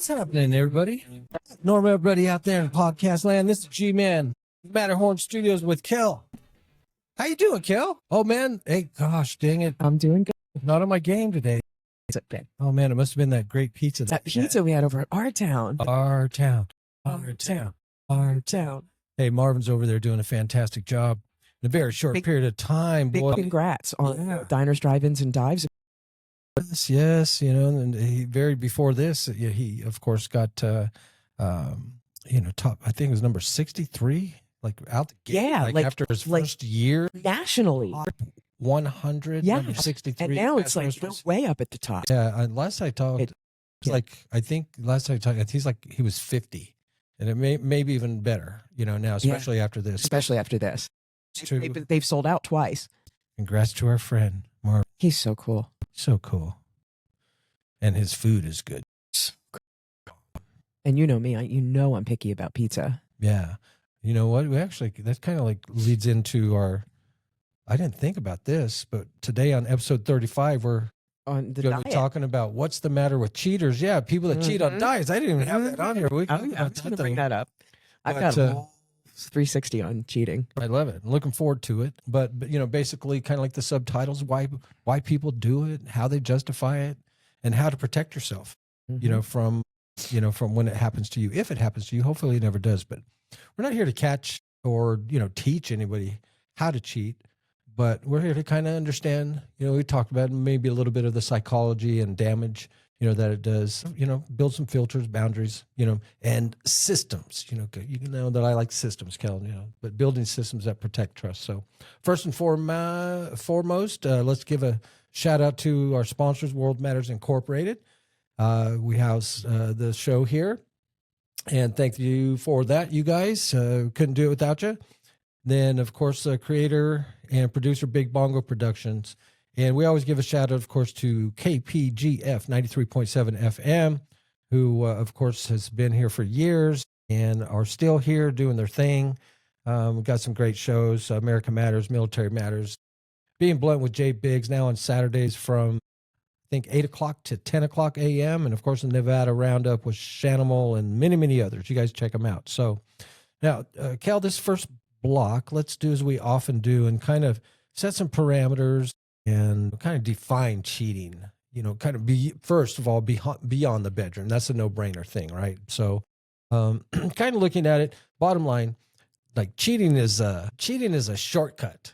What's happening, everybody? Norm, everybody out there in podcast land. This is G-Man, Matterhorn Studios with Kel. How you doing, Kel? Oh, man. Hey, gosh, dang it. I'm doing good. Not on my game today. Oh, man, it must have been that great pizza. That pizza we had over at our town. Our town. Our town. Our town. Hey, Marvin's over there doing a fantastic job in a very short period of time. Big Boy. congrats on diners, drive-ins, and dives. Yes, you know, and he before this, he of course got top. I think it was number 63, like out the gate. Yeah, like after his first year, nationally, 100. Yeah, number 63, and now it's like way up at the top. Yeah, last I talked, it's like I think last I talked, he was 50, and it maybe even better, you know, now especially after this. Especially after this, they've sold out twice. Congrats to our friend Marv. He's so cool. So cool. And his food is good. And you know me, I'm picky about pizza. Yeah. You know what? That kind of like leads into I didn't think about this, but today on episode 35, we're on the going to diet. be talking about what's the matter with cheaters. Yeah. People that cheat on diets. I didn't even have that on here. I'm going to bring that up. I've got 360 on cheating. I love it. I'm looking forward to it. But you know, basically kind of like the subtitles, why people do it, how they justify it, and how to protect yourself, you know, from when it happens to you. If it happens to you, hopefully it never does. But we're not here to catch or, you know, teach anybody how to cheat, but we're here to kind of understand, you know, we talked about maybe a little bit of the psychology and damage, you know, that it does, you know, build some filters, boundaries, you know, and systems, you know that I like systems, Kel, you know, but building systems that protect trust. So first and foremost, let's give a shout out to our sponsors, World Matters Incorporated. We house the show here, and thank you for that, you guys. Couldn't do it without you. Then, of course, creator and producer Big Bongo Productions. And we always give a shout out, of course, to KPGF 93.7 FM, who, of course, has been here for years and are still here doing their thing. We've got some great shows, America Matters, Military Matters, Being Blunt with Jay Biggs now on Saturdays from, I think, 8 o'clock to 10 o'clock a.m. And, of course, the Nevada Roundup with Shanimal and many, many others. You guys check them out. So now, Cal, this first block, let's do as we often do and kind of set some parameters and kind of define cheating, you know, kind of first of all, beyond the bedroom. That's a no-brainer thing, right? So kind of looking at it, bottom line, like cheating is a shortcut,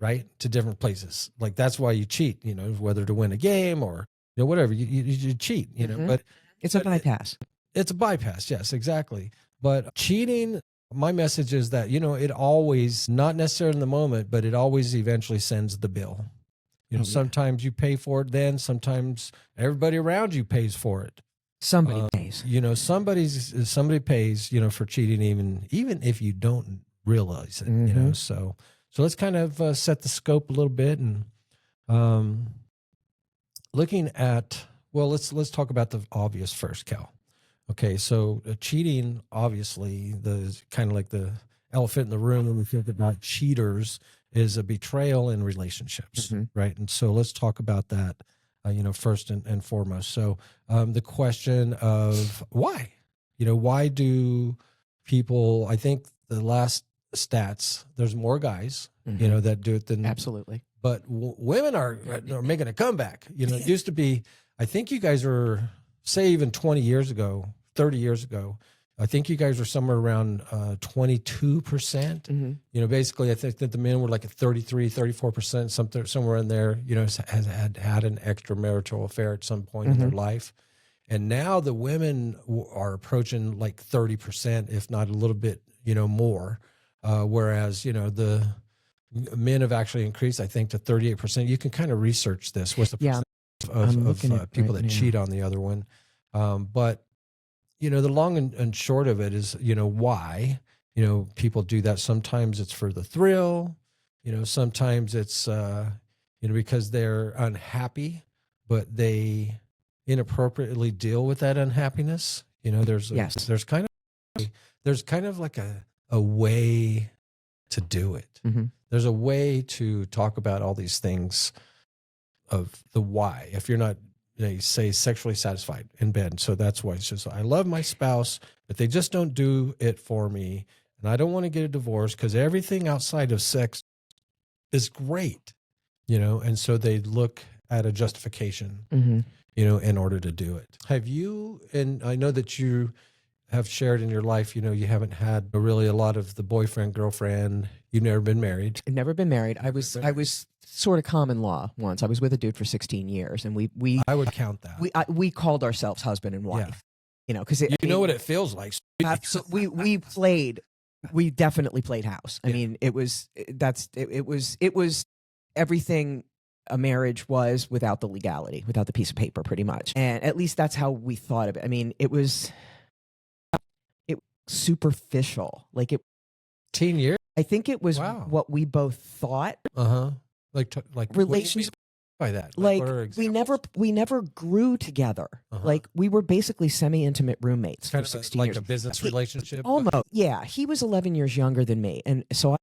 right, to different places. Like that's why you cheat, you know, whether to win a game or, you know, whatever, you cheat, you know, but it's a bypass. It's a bypass. Yes, exactly. But cheating, my message is that, you know, it always, not necessarily in the moment, but it always eventually sends the bill. You know, sometimes you pay for it then, sometimes everybody around you pays for it. Somebody pays. You know, somebody pays, you know, for cheating even if you don't realize it, you know. So let's kind of set the scope a little bit and looking at, well, let's talk about the obvious first, Cal. Okay, so cheating, obviously, the kind of like the elephant in the room when we think about cheaters is a betrayal in relationships, right? And so let's talk about that, you know, first and foremost. So the question of why, you know, why do people, I think the last stats, there's more guys, you know, that do it than. Absolutely. But women are making a comeback. You know, it used to be, I think you guys were, say even 20 years ago, 30 years ago, I think you guys were somewhere around 22%. You know, basically, I think that the men were like at 33, 34%, somewhere in there, you know, has had an extramarital affair at some point in their life. And now the women are approaching like 30%, if not a little bit, you know, more. Whereas, you know, the men have actually increased, I think, to 38%. You can kind of research this. What's the percentage of people that cheat on the other one? But, you know, the long and short of it is, you know, why, you know, people do that. Sometimes it's for the thrill, you know, sometimes it's, you know, because they're unhappy, but they inappropriately deal with that unhappiness. You know, there's kind of like a way to do it. There's a way to talk about all these things of the why. If you're not they say sexually satisfied in bed. So that's why it's just, I love my spouse, but they just don't do it for me. And I don't want to get a divorce because everything outside of sex is great, and so they look at a justification, in order to do it. Have you, and I know that you have shared in your life, you haven't had really a lot of the boyfriend, girlfriend, you've never been married. I've never been married. I was sort of common law once. I was with a dude for 16 years and I would count that. We called ourselves husband and wife, because you know what it feels like. Absolutely. We definitely played house. I mean, it was everything a marriage was without the legality, without the piece of paper, pretty much. And at least that's how we thought of it. I mean, it was superficial. Like 10 years? I think it was what we both thought. Like relationship by that. Like we never grew together. Like we were basically semi-intimate roommates for 16 years. Like a business relationship? Almost. Yeah. He was 11 years younger than me. And so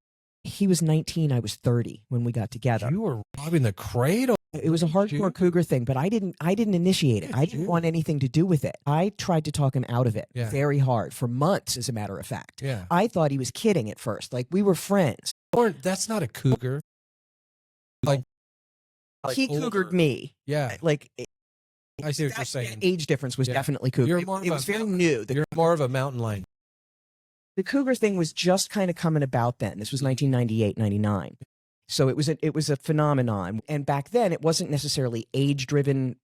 he was 19. I was 30 when we got together. You were robbing the cradle. It was a hardcore cougar thing, but I didn't initiate it. I didn't want anything to do with it. I tried to talk him out of it very hard for months, as a matter of fact. Yeah. I thought he was kidding at first. Like we were friends. That's not a cougar. Like he cougared me. Yeah. Like I see what you're saying. Age difference was definitely cougar. It was very new. You're more of a mountain lion. The cougar thing was just kind of coming about then. This was 1998, 99. So it was a phenomenon. And back then it wasn't necessarily age driven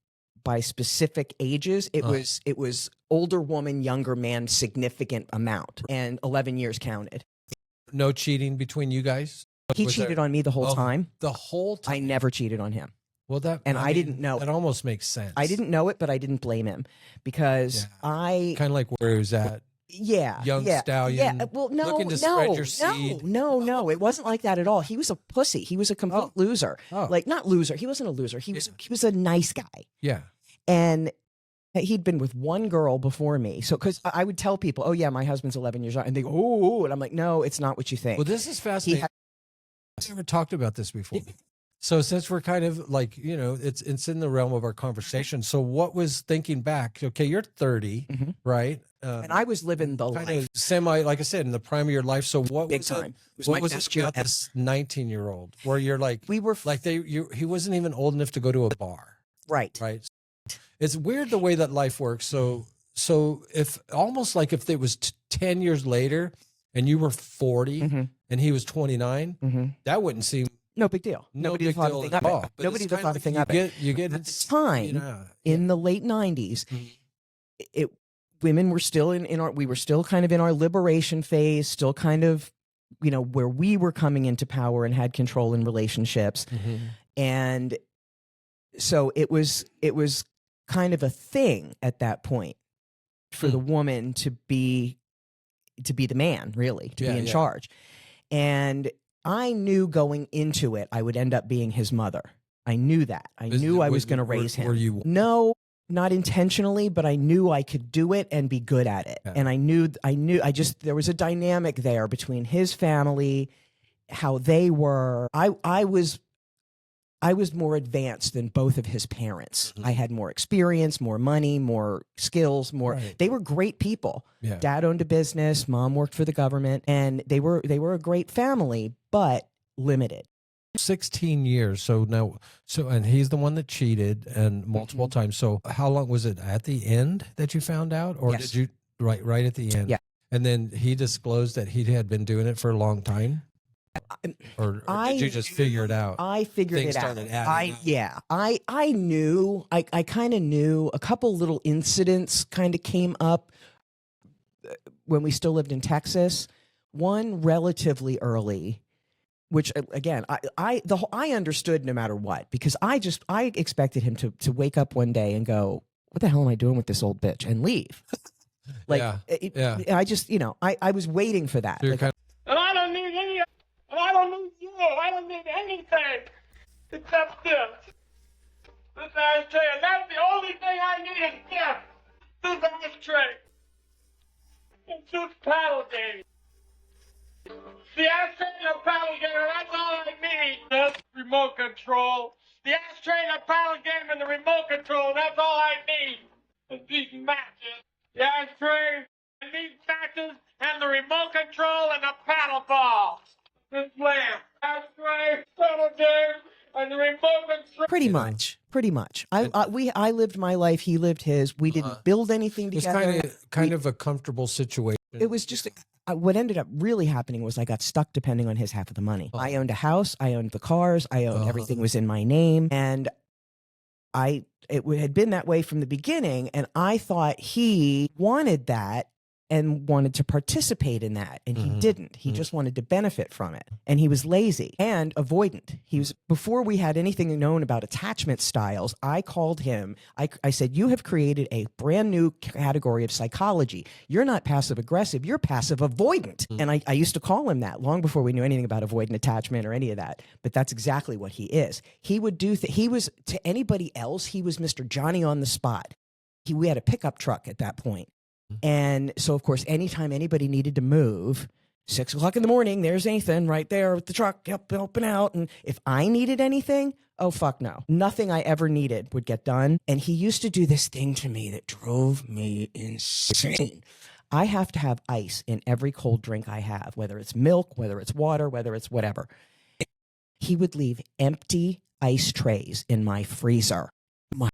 by specific ages. It was older woman, younger man, significant amount. And 11 years counted. No cheating between you guys? He cheated on me the whole time. The whole time? I never cheated on him. Well, I didn't know. That almost makes sense. I didn't know it, but I didn't blame him because I kind of like where he was at. Yeah. Young stallion. Yeah. Well, no, looking to spread your seed. No. It wasn't like that at all. He was a pussy. He was a complete loser. Like not loser. He wasn't a loser. He was a nice guy. Yeah. And he'd been with one girl before me. So, because I would tell people, oh yeah, my husband's 11 years old. And they go, oh, and I'm like, no, it's not what you think. Well, this is fascinating. I've never talked about this before. So since we're kind of like, it's in the realm of our conversation. So what was thinking back? Okay, you're 30, right? And I was living the life. Semi, like I said, in the prime of your life. So what Big was time. What was it about this 19-year-old where you're like, he wasn't even old enough to go to a bar. Right. Right. It's weird the way that life works. So if almost like if it was 10 years later and you were 40 and he was 29, that wouldn't seem no big deal. Nobody thought a thing of it. Nobody thought a thing of it. You get at the time in the late 90s. Women were still we were still kind of in our liberation phase, still kind of, where we were coming into power and had control in relationships. And so it was kind of a thing at that point for the woman to be the man, really, to be in charge. And I knew going into it, I would end up being his mother. I knew that. I knew I was going to raise him. No, not intentionally, but I knew I could do it and be good at it. Yeah. And I knew there was a dynamic there between his family, how they were. I was more advanced than both of his parents. I had more experience, more money, more skills, they were great people. Yeah. Dad owned a business, mom worked for the government, and they were a great family, but limited. 16 years. And he's the one that cheated and multiple times. So how long was it at the end that you found out? Or did you right at the end? Yeah. And then he disclosed that he had been doing it for a long time? Or did you just figure it out? I figured it out. I knew. I kind of knew. A couple little incidents kind of came up when we still lived in Texas. One relatively early, which again, I understood no matter what, because I expected him to wake up one day and go, "What the hell am I doing with this old bitch?" and leave. I just, I was waiting for that. And I don't need any. I don't need you. I don't need anything except this. This ashtray. And that's the only thing I need is this. This ashtray. And two paddle games. The ashtray and a paddle game, that's all I need. That's remote control. The ashtray, the paddle game, and the remote control. That's all I need. And these matches. The ashtray, and these matches, and the remote control, and the paddle ball. This lamp. Ashtray, paddle game, and the remote control. Pretty much. I lived my life. He lived his. We didn't build anything together. It's kind of a comfortable situation. It was just what ended up really happening was I got stuck depending on his half of the money. I owned a house. I owned the cars. I owned everything was in my name. And it had been that way from the beginning. And I thought he wanted that and wanted to participate in that. And he didn't. He just wanted to benefit from it. And he was lazy and avoidant. Before we had anything known about attachment styles, I called him. I said, you have created a brand new category of psychology. You're not passive aggressive. You're passive avoidant. And I used to call him that long before we knew anything about avoidant attachment or any of that. But that's exactly what he is. He would do, he was to anybody else, he was Mr. Johnny on the spot. We had a pickup truck at that point. And so, of course, anytime anybody needed to move, 6 o'clock in the morning, there's Nathan right there with the truck, helping out. And if I needed anything, oh, fuck no. Nothing I ever needed would get done. And he used to do this thing to me that drove me insane. I have to have ice in every cold drink I have, whether it's milk, whether it's water, whether it's whatever. He would leave empty ice trays in my freezer. My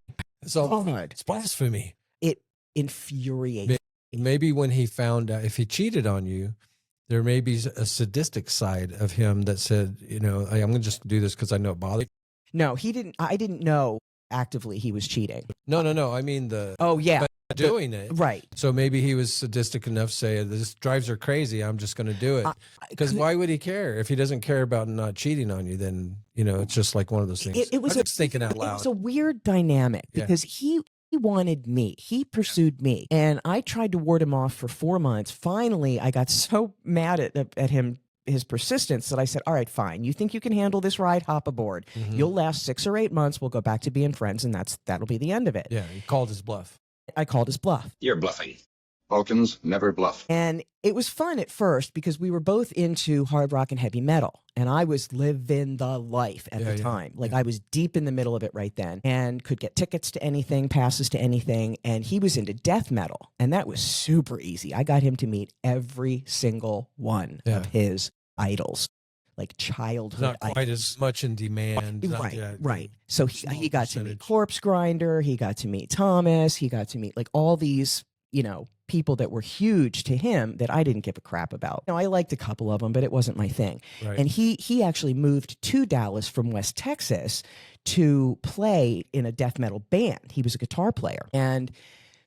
God. It's blasphemy. It infuriates. Maybe when he found out, if he cheated on you, there may be a sadistic side of him that said, I'm going to just do this because I know it bothers you. No, he didn't. I didn't know actively he was cheating. No. I mean doing it. Right. So maybe he was sadistic enough to say, this drives her crazy. I'm just going to do it. Because why would he care? If he doesn't care about not cheating on you, then, it's just like one of those things. It was I'm just thinking out loud. It was a weird dynamic because he wanted me. He pursued me. And I tried to ward him off for 4 months. Finally, I got so mad at him, his persistence, that I said, all right, fine. You think you can handle this ride? Hop aboard. You'll last 6 or 8 months. We'll go back to being friends, and that'll be the end of it. Yeah, he called his bluff. I called his bluff. You're bluffing. Vulcans never bluff. And it was fun at first because we were both into hard rock and heavy metal. And I was living the life at the time. I was deep in the middle of it right then and could get tickets to anything, passes to anything. And he was into death metal. And that was super easy. I got him to meet every single one of his idols. Like childhood not quite idols. as much in demand. Right. So he got to meet Corpse Grinder. He got to meet Thomas. He got to meet like all these, people that were huge to him that I didn't give a crap about. I liked a couple of them, but it wasn't my thing. Right. And he actually moved to Dallas from West Texas to play in a death metal band. He was a guitar player. And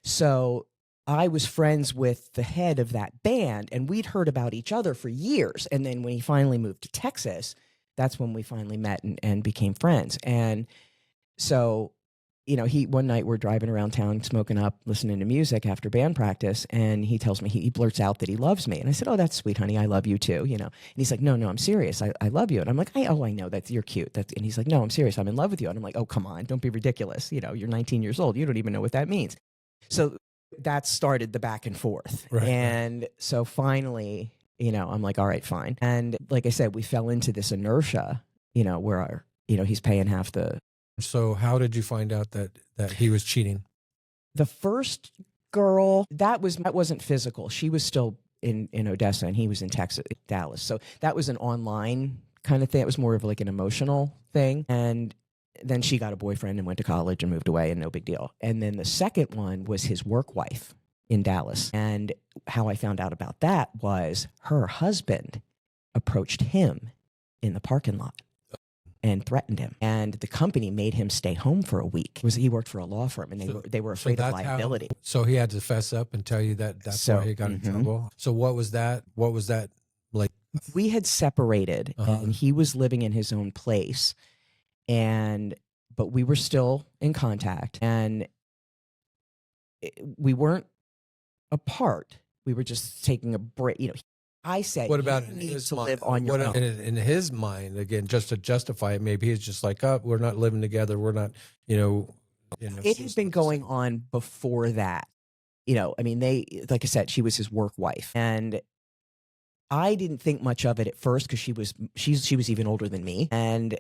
so I was friends with the head of that band, and we'd heard about each other for years. And then when he finally moved to Texas, that's when we finally met and became friends. And so one night we're driving around town, smoking up, listening to music after band practice. And he tells me, he blurts out that he loves me. And I said, oh, that's sweet, honey. I love you too, And he's like, no, I'm serious. I love you. And I'm like, I know that you're cute. And he's like, no, I'm serious. I'm in love with you. And I'm like, oh, come on. Don't be ridiculous. You're 19 years old. You don't even know what that means. So that started the back and forth. Right. And so finally, I'm like, all right, fine. And like I said, we fell into this inertia, where he's paying half the. So how did you find out that he was cheating? The first girl, that wasn't physical. She was still in Odessa and he was in Dallas. So that was an online kind of thing. It was more of like an emotional thing. And then she got a boyfriend and went to college and moved away and no big deal. And then the second one was his work wife in Dallas. And how I found out about that was her husband approached him in the parking lot and threatened him. And the company made him stay home for a week. He worked for a law firm, and they were afraid of liability. So he had to fess up and tell you that's why he got in trouble. So what was that like? We had separated, and he was living in his own place, but we were still in contact, and we weren't apart. We were just taking a break. I said, what about you need to live on your own. In his mind, again, just to justify it, maybe he's just like, oh, we're not living together. We're not, It had been going on before that. Like I said, she was his work wife. And I didn't think much of it at first because she was even older than me. And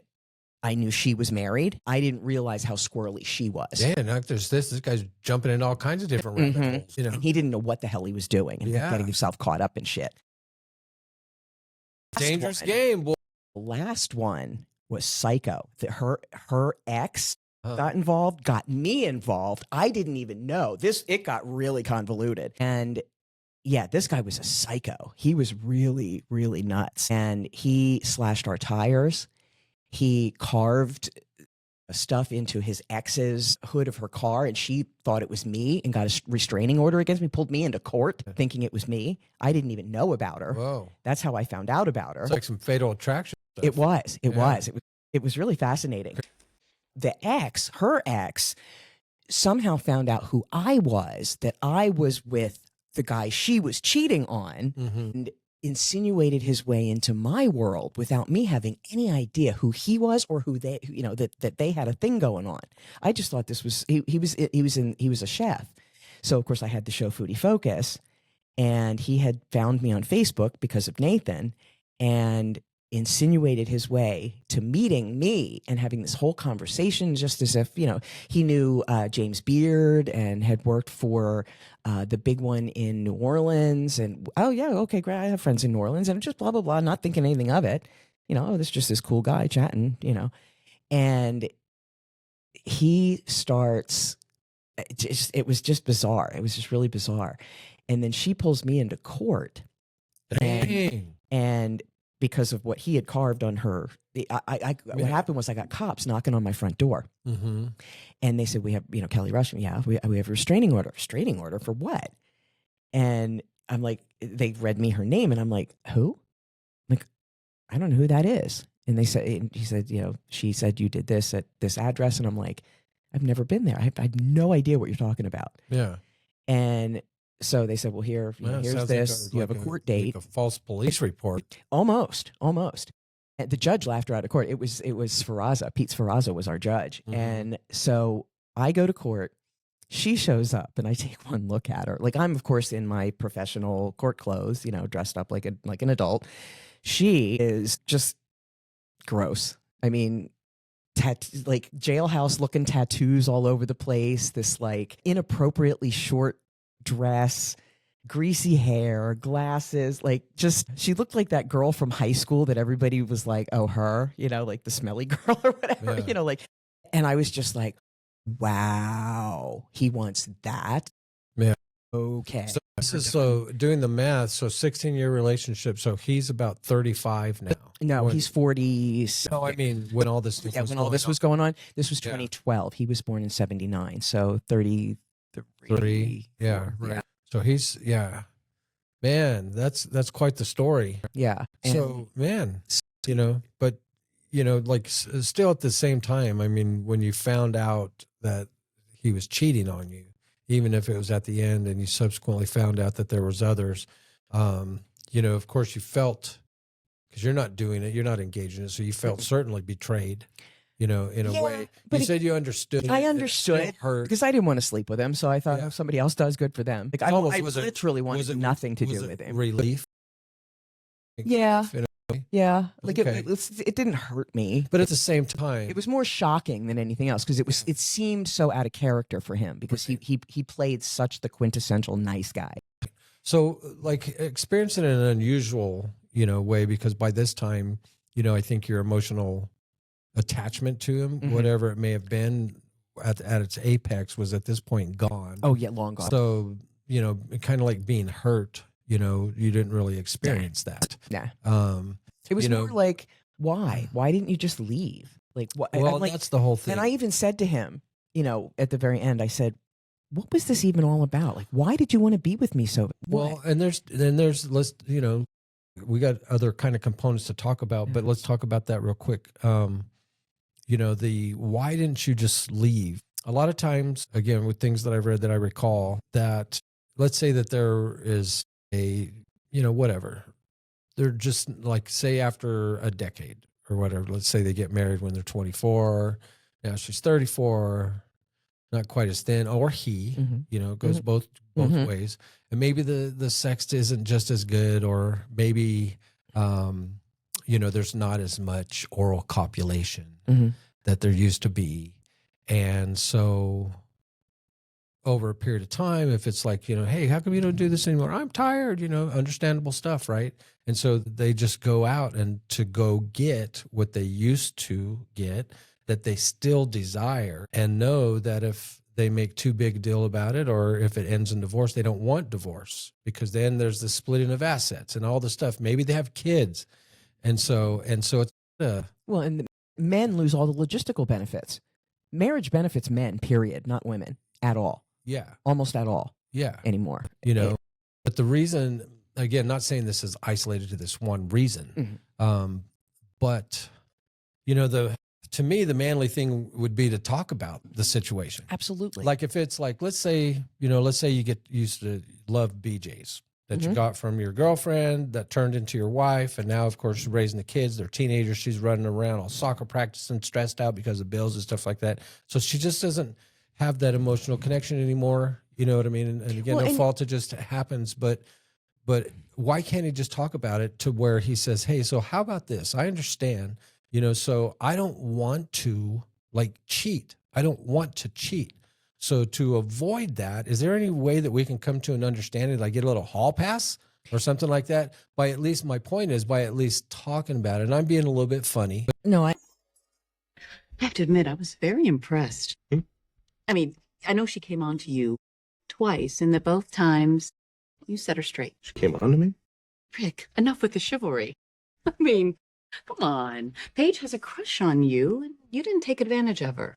I knew she was married. I didn't realize how squirrely she was. Yeah, now there's this guy's jumping in all kinds of different rabbit holes, you know. And he didn't know what the hell he was doing and getting himself caught up in shit. Dangerous game, boy. The last one was Psycho. Her ex got involved, got me involved. I didn't even know. It got really convoluted. And yeah, this guy was a psycho. He was really, really nuts. And he slashed our tires. He carved stuff into his ex's hood of her car, and she thought it was me and got a restraining order against me, pulled me into court thinking it was me. I didn't even know about her. Whoa. That's how I found out about her. It's like some Fatal Attraction stuff. It was really fascinating. Her ex somehow found out who I was, that I was with the guy she was cheating on, and insinuated his way into my world without me having any idea who he was or who they, that they had a thing going on. I just thought this was, he was a chef. So of course I had the show Foodie Focus, and he had found me on Facebook because of Nathan and insinuated his way to meeting me and having this whole conversation, just as if, he knew James Beard and had worked for the big one in New Orleans. And, oh, yeah, okay, great. I have friends in New Orleans, and just blah, blah, blah, not thinking anything of it. This is just this cool guy chatting, And he starts, it was just bizarre. It was just really bizarre. And then she pulls me into court. And because of what he had carved on her, what happened was I got cops knocking on my front door, and they said, "We have, Kelly Rushing, we have a restraining order." Restraining order for what? And I'm like, they read me her name, and I'm like, who? I'm like, I don't know who that is. And he said, she said you did this at this address, and I'm like, I've never been there. I have no idea what you're talking about. Yeah. And so they said, well, here's this. You have a court date. Like a false police report. Almost. And the judge laughed her out of court. It was Sferrazza. Pete Sferrazza was our judge. And so I go to court. She shows up, and I take one look at her. Like, I'm, of course, in my professional court clothes, dressed up like an adult. She is just gross. I mean, like jailhouse looking tattoos all over the place. This like inappropriately short dress, greasy hair, glasses, like just, she looked like that girl from high school that everybody was like, oh, her, like the smelly girl or whatever, and I was just like, wow, he wants that. Yeah. Okay. So doing the math, so 16-year relationship. So he's about 35 now. No, he's 40. No, I mean, when all this was going on, this was 2012. He was born in 79. So 33. Yeah. Right. Yeah. So he's, man, that's quite the story. Yeah. So, man, but, like still at the same time, I mean, when you found out that he was cheating on you, even if it was at the end and you subsequently found out that there was others, of course you felt, because you're not doing it, you're not engaging it. So you felt certainly betrayed, in a way. You said you understood. I understood because I didn't want to sleep with him. So I thought if somebody else does, good for them. Like, I literally wanted nothing to do with him. Relief. Yeah. Yeah. Like okay. It didn't hurt me. But at the same time, it was more shocking than anything else because it seemed so out of character for him because he played such the quintessential nice guy. So like experiencing it in an unusual, way, because by this time, I think your emotional attachment to him, whatever it may have been at its apex, was at this point gone. Oh yeah, long gone. So, kind of like being hurt, you didn't really experience that. Yeah. It was more like, why? Why didn't you just leave? Like, what? Well, that's the whole thing. And I even said to him, at the very end, I said, what was this even all about? Like, why did you want to be with me so? Well, and there's we got other kind of components to talk about, but let's talk about that real quick. Why didn't you just leave? A lot of times, again, with things that I've read that I recall, that let's say that there is a, whatever, they're just like, say after a decade or whatever, let's say they get married when they're 24, now she's 34, not quite as thin, or he, it goes both ways. And maybe the sex isn't just as good, or maybe, there's not as much oral copulation. that there used to be. And so over a period of time, if it's like, hey, how come you don't do this anymore? I'm tired, understandable stuff, right? And so they just go out and to go get what they used to get that they still desire, and know that if they make too big a deal about it, or if it ends in divorce, they don't want divorce, because then there's the splitting of assets and all the stuff. Maybe they have kids. And so it's well, and the men lose all the logistical benefits. Marriage benefits men, period, not women at all. yeah, Almost at all yeah. anymore. But the reason, again, not saying this is isolated to this one reason, but to me, the manly thing would be to talk about the situation. Absolutely. Like if it's like, let's say you get used to love BJs that you got from your girlfriend that turned into your wife. And now, of course, you're raising the kids. They're teenagers. She's running around all soccer practice and stressed out because of bills and stuff like that. So she just doesn't have that emotional connection anymore. You know what I mean? And again, no fault, it just happens. But why can't he just talk about it to where he says, hey, so how about this? I understand, so I don't want to cheat. I don't want to cheat. So to avoid that, is there any way that we can come to an understanding, like get a little hall pass or something like that? By at least, my point is by at least talking about it. And I'm being a little bit funny. No, I have to admit, I was very impressed. I mean, I know she came on to you twice, and that both times you set her straight. She came on to me? Rick, enough with the chivalry. I mean, come on. Paige has a crush on you, and you didn't take advantage of her.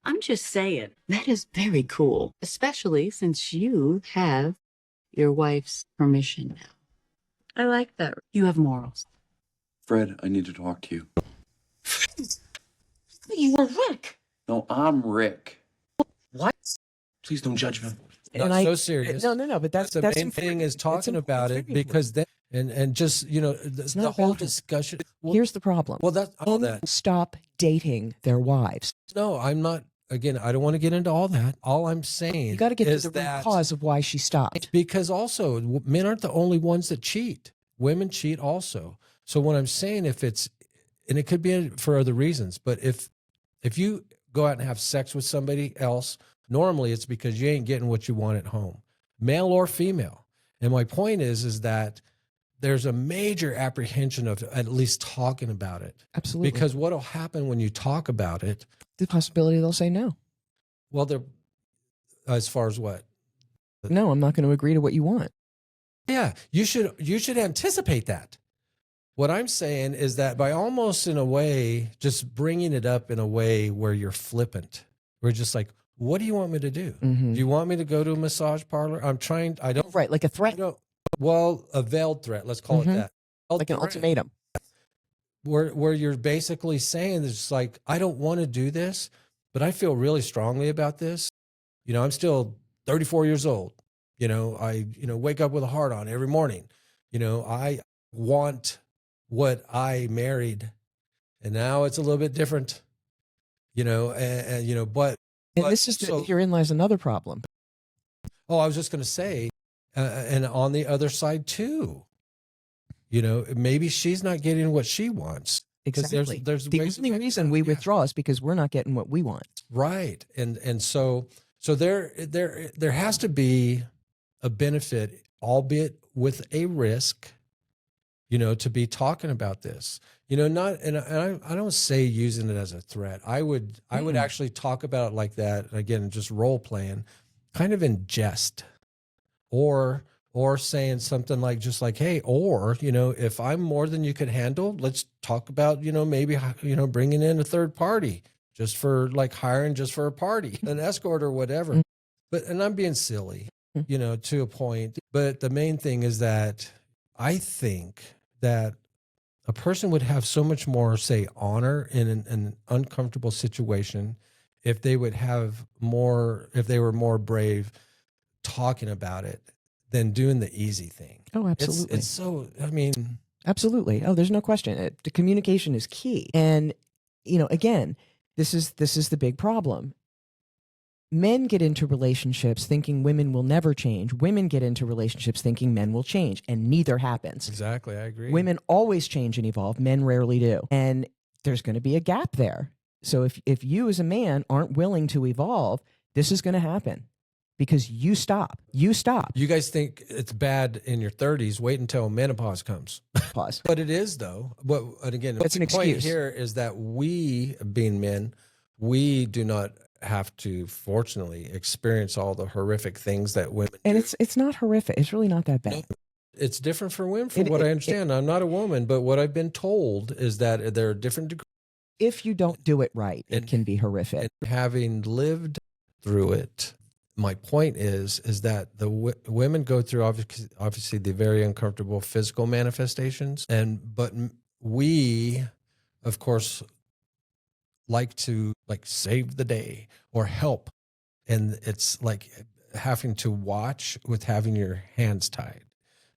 I'm just saying, that is very cool, especially since you have your wife's permission now. I like that. You have morals. Fred, I need to talk to you. You were Rick. No, I'm Rick. What? Please don't judge me. Not so serious. No, but that's the main thing is talking about it, because then and just the whole discussion. Well, here's the problem. Well, that's all that. Stop dating their wives. No, I'm not. Again, I don't want to get into all that. All I'm saying, you got to get is to the that root cause of why she stopped. Because also, men aren't the only ones that cheat. Women cheat also. So what I'm saying, if it's, and it could be for other reasons, but if you go out and have sex with somebody else, normally it's because you ain't getting what you want at home, male or female. And my point is that there's a major apprehension of at least talking about it. Absolutely. Because what'll happen when you talk about it? The possibility they'll say no. Well, they're, as far as what? No, I'm not going to agree to what you want. Yeah, you should anticipate that. What I'm saying is that by almost in a way, just bringing it up in a way where you're flippant, we're just like, what do you want me to do? Mm-hmm. Do you want me to go to a massage parlor? I don't. Right, like a threat. Well, a veiled threat, let's call it that. Like an ultimatum. Where you're basically saying, it's like, I don't want to do this, but I feel really strongly about this. I'm still 34 years old. I wake up with a heart on every morning. I want what I married, and now it's a little bit different. But this is herein lies another problem. Oh, I was just going to say, and on the other side too, maybe she's not getting what she wants. Exactly. There's the only reason we withdraw is because we're not getting what we want. Right. And so there has to be a benefit, albeit with a risk, to be talking about this, not, and I don't say using it as a threat. I would actually talk about it like that. Again, just role playing, kind of in jest, or saying something like, just like, hey, or, if I'm more than you could handle, let's talk about, maybe, bringing in a third party just for hiring just for a party, an escort or whatever. And I'm being silly, to a point. But the main thing is that I think that a person would have so much more, say, honor in an uncomfortable situation if they would have more, if they were more brave talking about it than doing the easy thing. Oh, absolutely. It's so, absolutely. Oh, there's no question. The communication is key. And, again, this is the big problem. Men get into relationships thinking women will never change. Women get into relationships thinking men will change, and neither happens. Exactly. I agree. Women always change and evolve. Men rarely do. And there's going to be a gap there. So if you as a man aren't willing to evolve, this is going to happen because you stop. You stop. You guys think it's bad in your 30s? Wait until menopause comes. Pause. But it is though. But and again, It's an the point excuse. here is that we, being men, we do not have to, fortunately, experience all the horrific things that women. And do. it's not horrific. It's really not that bad. It's different for women, from what I understand. I'm not a woman, but what I've been told is that there are different degrees. If you don't do it right, it can be horrific. And having lived through it, my point is that the women go through obviously the very uncomfortable physical manifestations, but we, of course, like to save the day or help, and it's like having to watch with having your hands tied.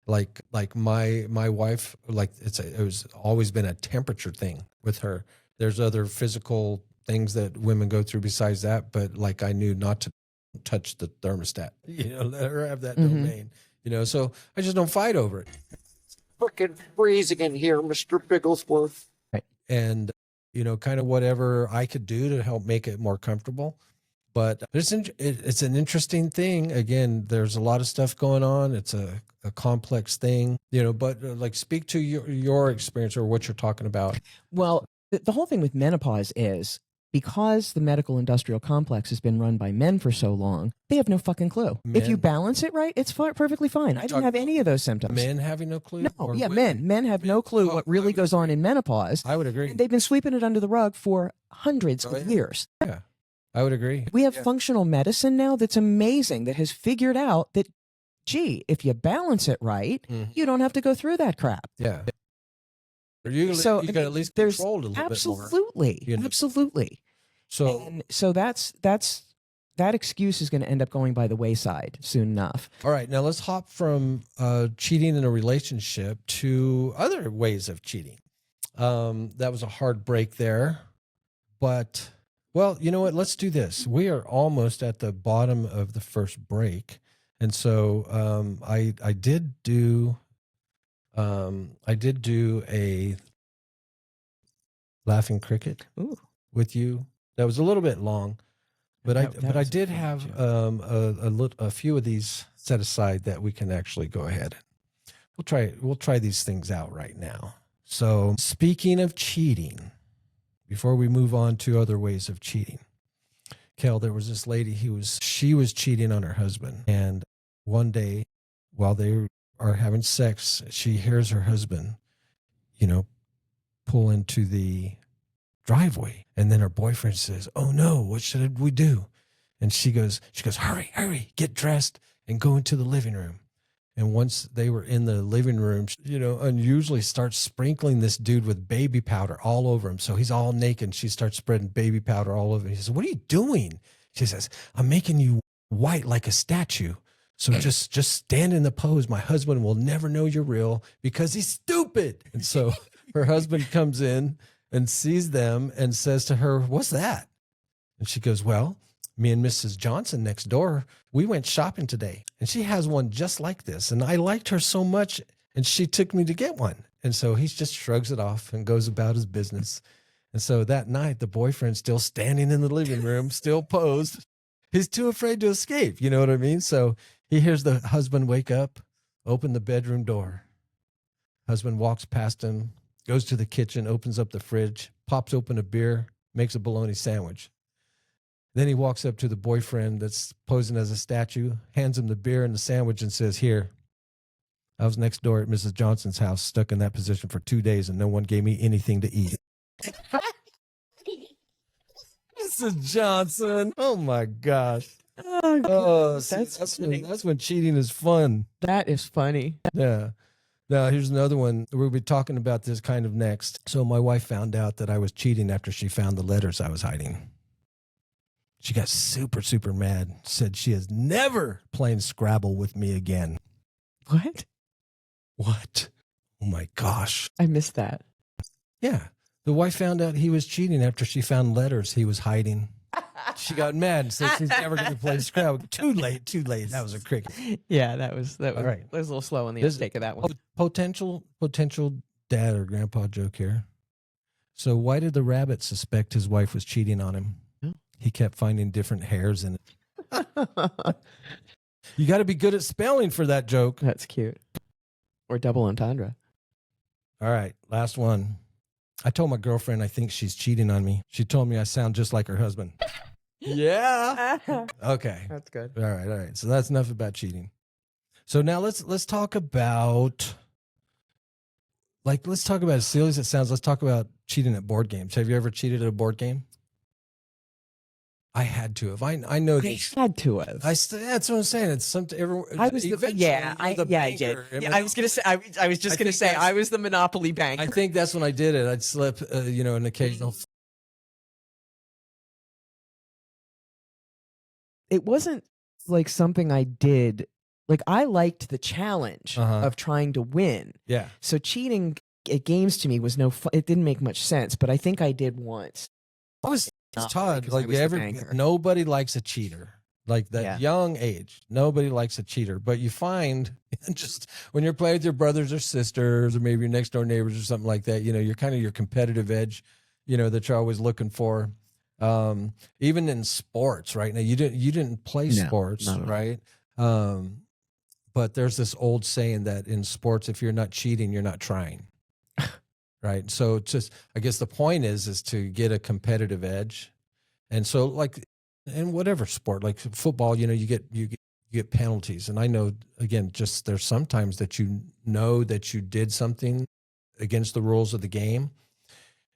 Like my wife, it was always been a temperature thing with her. There's other physical things that women go through besides that, but like I knew not to touch the thermostat, let her have that domain, so I just don't fight over it. Fucking freezing in here, Mr. Bigglesworth. Right. And, kind of whatever I could do to help make it more comfortable. But it's an interesting thing. Again, there's a lot of stuff going on. It's a complex thing, but speak to your experience or what you're talking about. Well, the whole thing with menopause is because the medical industrial complex has been run by men for so long, they have no fucking clue. If you balance it right, it's perfectly fine. I didn't have any of those symptoms. Men having no clue? No, yeah, men have no clue what really goes on in menopause. I would agree. And they've been sweeping it under the rug for hundreds of years. Yeah, I would agree. We have functional medicine now that's amazing, that has figured out that, gee, if you balance it right, you don't have to go through that crap. Yeah. You can at least control it a little bit more. Absolutely. So that excuse is going to end up going by the wayside soon enough. All right, now let's hop from cheating in a relationship to other ways of cheating. That was a hard break there, but well, you know what? Let's do this. We are almost at the bottom of the first break, and so I did do a laughing cricket with you. That was a little bit long, but I did have a few of these set aside that we can actually go ahead. We'll try these things out right now. So speaking of cheating, before we move on to other ways of cheating, Kel, there was this lady she was cheating on her husband, and one day while they are having sex, she hears her husband, pull into the driveway, and then her boyfriend says, "Oh no, what should we do?" And she goes, hurry, get dressed and go into the living room. And once they were in the living room, unusually starts sprinkling this dude with baby powder all over him. So he's all naked. She starts spreading baby powder all over him. He says, "What are you doing?" She says, "I'm making you white like a statue. So just stand in the pose. My husband will never know you're real because he's stupid." And so her husband comes in and sees them and says to her, "What's that?" And she goes, "Well, me and Mrs. Johnson next door, we went shopping today, and she has one just like this. And I liked her so much, and she took me to get one." And so he just shrugs it off and goes about his business. And so that night, the boyfriend's still standing in the living room, still posed. He's too afraid to escape. You know what I mean? So he hears the husband wake up, open the bedroom door. Husband walks past him, goes to the kitchen, opens up the fridge, pops open a beer, makes a bologna sandwich. Then he walks up to the boyfriend that's posing as a statue, hands him the beer and the sandwich and says, "Here, I was next door at Mrs. Johnson's house, stuck in that position for 2 days, and no one gave me anything to eat." Mrs. Johnson. Oh my gosh. Oh, that's when cheating is fun. That is funny. Yeah. Now, here's another one. We'll be talking about this kind of next. So my wife found out that I was cheating after she found the letters I was hiding. She got super, super mad, said she is never playing Scrabble with me again. What? What? Oh my gosh. I missed that. Yeah. The wife found out he was cheating after she found letters he was hiding. She got mad and said she's never going to play Scrabble. Too late. That was a cricket. Yeah, that was All right. a little slow on the uptake of that one. Potential dad or grandpa joke here. So why did the rabbit suspect his wife was cheating on him? Yeah. He kept finding different hairs in it. You got to be good at spelling for that joke. That's cute. Or double entendre. All right, last one. I told my girlfriend I think she's cheating on me. She told me I sound just like her husband. Yeah. Okay. That's good. All right. So that's enough about cheating. So now let's talk about let's talk about, as silly as it sounds, let's talk about cheating at board games. Have you ever cheated at a board game? I had to have. I know I this. had to have. That's what I'm saying. It's something. I was the yeah. I did. Yeah, I was gonna say. I was just gonna say I was the Monopoly banker. I think that's when I did it. I'd slip, an occasional. It wasn't like something I did. Like I liked the challenge of trying to win. Yeah. So cheating at games to me was no fun. It didn't make much sense, but I think I did once. I was Todd. because I Like was the banker. nobody likes a cheater. Like that young age, nobody likes a cheater. But you find just when you're playing with your brothers or sisters, or maybe your next door neighbors or something like that, you're kind of your competitive edge, that you're always looking for. Even in sports, right? Now you didn't play sports, right? But there's this old saying that in sports, if you're not cheating, you're not trying. Right. So I guess the point is to get a competitive edge. And so like in whatever sport, like football, you get penalties. And I know, again, just there's sometimes that that you did something against the rules of the game.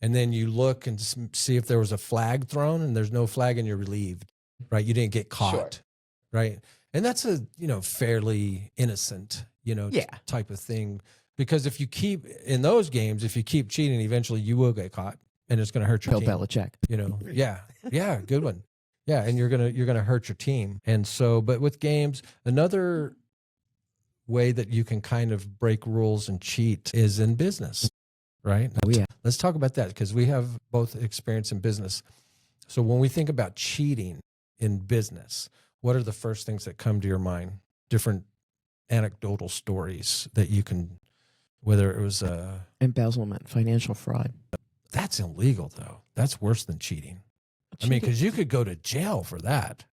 And then you look and see if there was a flag thrown, and there's no flag, and you're relieved, right? You didn't get caught, right? And that's a, fairly innocent, type of thing. Because if you keep in those games, if you keep cheating, eventually you will get caught, and it's going to hurt your Bill team. Belichick. Yeah, good one. Yeah, and you're gonna hurt your team. And so, but with games, another way that you can kind of break rules and cheat is in business, right? Oh yeah. Let's talk about that, because we have both experience in business. So when we think about cheating in business, what are the first things that come to your mind? Different anecdotal stories that you can, whether it was Embezzlement, financial fraud. That's illegal though. That's worse than cheating. I mean, because you could go to jail for that.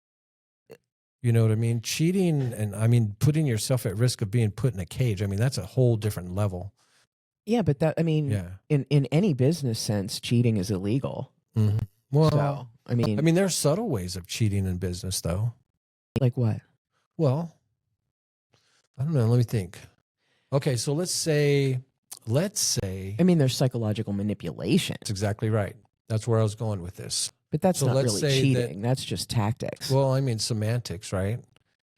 You know what I mean? Cheating, and putting yourself at risk of being put in a cage. I mean, that's a whole different level. Yeah, but in any business sense, cheating is illegal. Mm-hmm. Well, so, there are subtle ways of cheating in business, though. Like what? Well, I don't know. Let me think. Okay, so let's say. There's psychological manipulation. That's exactly right. That's where I was going with this. But that's not really cheating. That's just tactics. Well, semantics, right?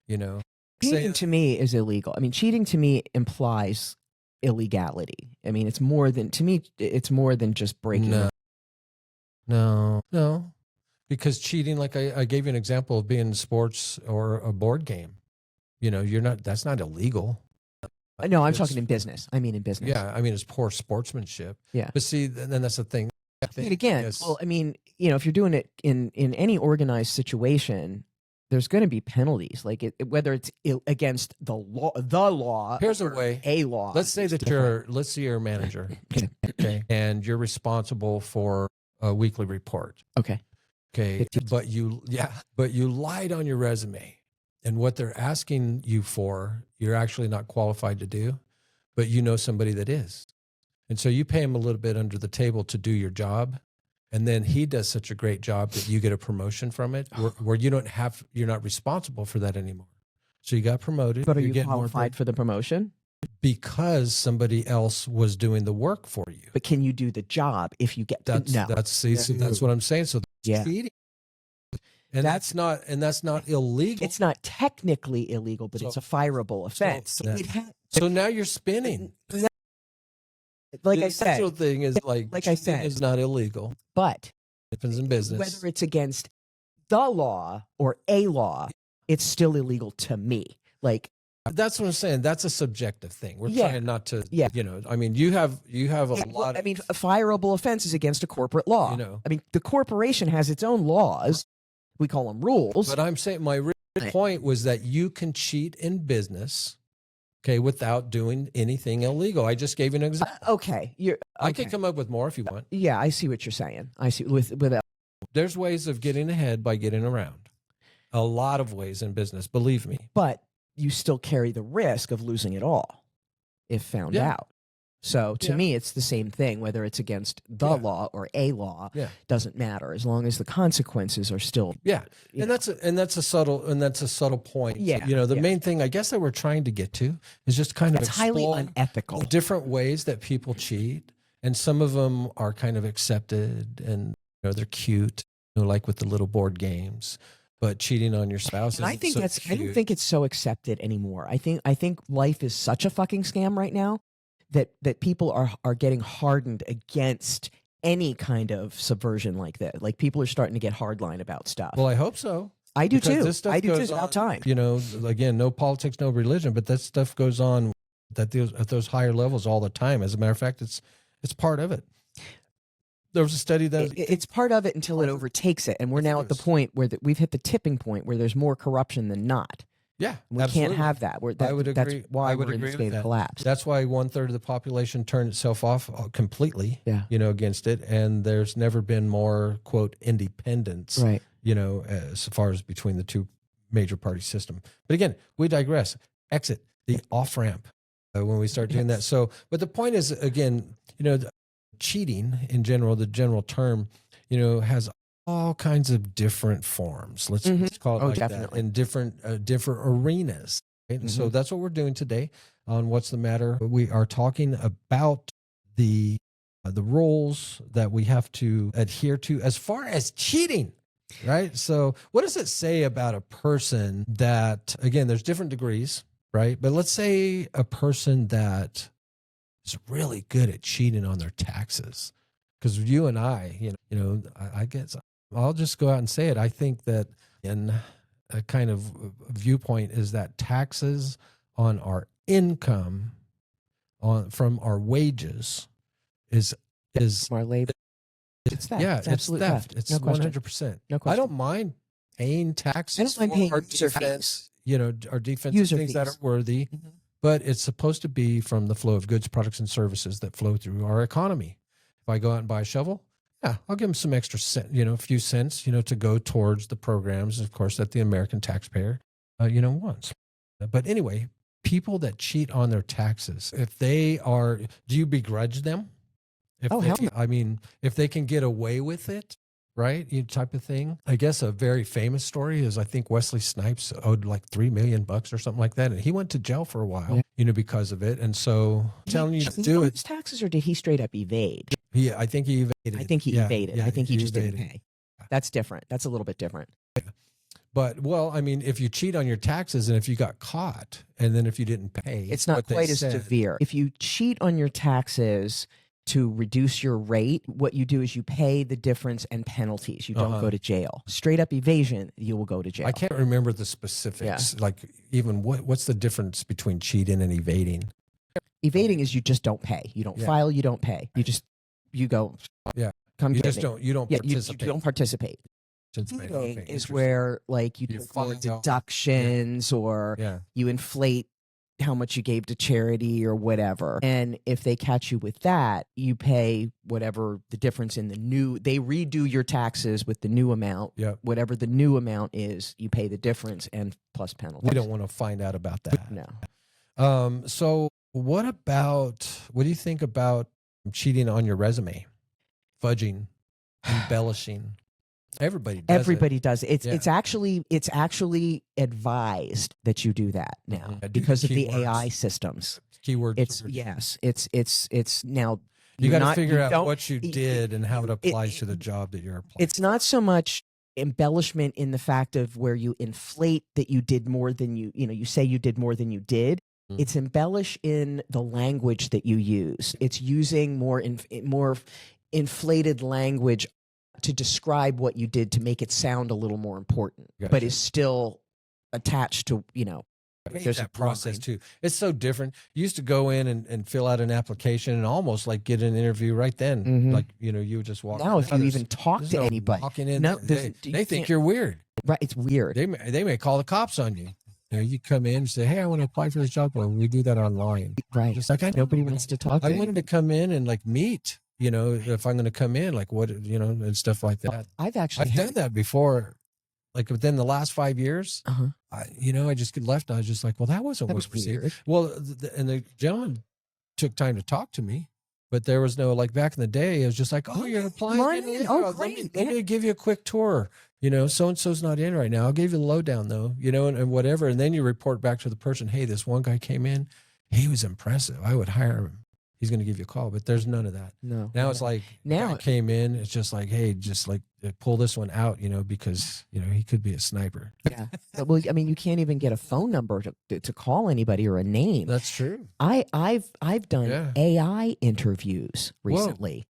Cheating to me is illegal. Cheating to me implies illegality. It's more than just breaking. No. Because cheating, like I gave you an example of being in sports or a board game. That's not illegal. No, I'm talking in business. In business. Yeah, it's poor sportsmanship. Yeah. But see, then that's the thing. But again, if you're doing it in any organized situation, there's going to be penalties. Like whether it's against the law. Here's a way. A law. Let's say that you're a manager, okay, and you're responsible for a weekly report. Okay. But you lied on your resume, and what they're asking you for, you're actually not qualified to do, but somebody that is. And so you pay him a little bit under the table to do your job. And then he does such a great job that you get a promotion from it where you're not responsible for that anymore. So you got promoted. But are you qualified for the promotion? Because somebody else was doing the work for you. But can you do the job if you get that's what I'm saying. So that's cheating. And that's not illegal. It's not technically illegal, but it's a fireable offense. So now you're spinning. Like the I said, essential thing is like I said, is not illegal, but it depends in business. Whether it's against the law or a law, it's still illegal to me. Like that's what I'm saying. That's a subjective thing. We're trying not to. Yeah. You have a lot. A fireable offense is against a corporate law. The corporation has its own laws. We call them rules. But I'm saying my real point was that you can cheat in business Okay, without doing anything illegal. I just gave you an example. Okay, I could come up with more if you want. Yeah, I see what you're saying. I see with There's ways of getting ahead by getting around. A lot of ways in business, believe me. but you still carry the risk of losing it all if found Yeah. out. So to Yeah. me, it's the same thing, whether it's against the Yeah. law or a law, Yeah. doesn't matter as long as the consequences are still. Yeah, You and that's a subtle point. Yeah, the yeah. main thing I guess that we're trying to get to is just kind of It's highly explore unethical. different ways that people cheat, and some of them are kind of accepted, and they're cute, like with the little board games. But cheating on your spouse, And I isn't think so I don't cute. think it's so accepted anymore. I think life is such a fucking scam right now that people are getting hardened against any kind of subversion like that. Like people are starting to get hardline about stuff. Well, I hope so. I do Because too. this stuff I do too. goes It's about on, time. Again, no politics, no religion, but that stuff goes on at those higher levels all the time. As a matter of fact, it's part of it. There was a study that It's part of it until it overtakes it, and we're now at the point where we've hit the tipping point where there's more corruption than not. yeah, We absolutely. can't have that. I would agree. That's why I would we're in the agree with state of that. collapse. That's why 1/3 of the population turned itself off completely. Yeah. Against it, and there's never been more quote independence. Right. As far as between the two major party system. But again, we digress. Exit the off ramp when we start doing that. So, but the point is, again, cheating in general, the general term, has all kinds of different forms. Let's call it like definitely. that, in different arenas. Right? And so that's what we're doing today on What's the Matter. We are talking about the rules that we have to adhere to as far as cheating. Right. So what does it say about a person that, again, there's different degrees, right? But let's say a person that is really good at cheating on their taxes. Because you and I, I guess I'll just go out and say it. I think that in a kind of viewpoint is that taxes on our income from our wages is Our labor. It's theft. yeah, it's absolute theft. theft. It's No question. 100%. No I question. don't mind paying taxes. I don't mind for paying our user defense, our defense User things that fees. are worthy, but it's supposed to be from the flow of goods, products, and services that flow through our economy. If I go out and buy a shovel, yeah, I'll give them some extra cent, a few cents, to go towards the programs, of course, that the American taxpayer, wants. But anyway, people that cheat on their taxes, do you begrudge them? Oh, hell no. I mean, if they can get away with it, right? Type of thing. I guess a very famous story is I think Wesley Snipes owed like $3 million or something like that. And he went to jail for a while, because of it. And so telling you to do it. His taxes, or did he straight up evade? I think he evaded. I think he Yeah, evaded. yeah, I think he just evaded. didn't pay. That's different. That's a little bit different. But, well, I mean, if you cheat on your taxes and if you got caught and then if you didn't pay, It's not what they quite as said- severe. If you cheat on your taxes to reduce your rate, what you do is you pay the difference and penalties. You don't go to jail. Straight up evasion, you will go to jail. I can't remember the specifics. Like even what's the difference between cheating and evading? Evading is you just don't pay. You don't file, you don't pay. You go, Yeah. come You get just me. don't, you don't Yeah, participate. you don't participate. Participate. Cheating Okay, is interesting. where like you You take more find out- deductions or Yeah. you inflate how much you gave to charity or whatever. And if they catch you with that, you pay whatever the difference in they redo your taxes with the new amount. Yep. Whatever the new amount is, you pay the difference and plus penalties. We don't want to find out about that. No. So what do you think about cheating on your resume? Fudging, embellishing. Everybody does Everybody does. It's Yeah. it's actually advised that you do that now Mhm. because of the Keywords. AI systems. Keyword. It's search. yes. It's now You you're got to not- figure you out don't- what you it- did and how it applies it- to the job that you're applying. It's not so much embellishment in the fact of where you inflate that you did more than you say you did more than you did. Mm. It's embellish in the language that you use. It's using more inflated language to describe what you did to make it sound a little more important, but Gotcha. is still attached to there's a that process line. too. It's so different. You used to go in and fill out an application and almost like get an interview right then. Mhm. Like, you would just walk. Now, if you there's- even talk there's to no anybody, walking in no, there. you they think can't- you're weird. right? It's weird. They may call the cops on you. You come in and say, hey, I want to apply for this job. Well, we do that online. Right. Just like Nobody wants to talk to I you. wanted to come in and like meet, if I'm going to come in, like what, and stuff like that. I've actually I've done that before. Like within the last 5 years, I just get left. I was just like, well, that wasn't That what was we weird. Well, and the gentleman took time to talk to me, but there was no, like back in the day, it was just like, oh, you're applying. Come on in. Oh, great. Let me give you a quick tour. So-and-so's not in right now. I'll give you the lowdown though, and whatever. And then you report back to the person, hey, this one guy came in. He was impressive. I would hire him. He's going to give you a call, but there's none of that. No. Now it's like, Now guy came in. It's just like, hey, just like pull this one out, because, he could be a sniper. Yeah. Well, I mean, you can't even get a phone number to call anybody or a name. That's true. I've done Yeah. AI interviews recently.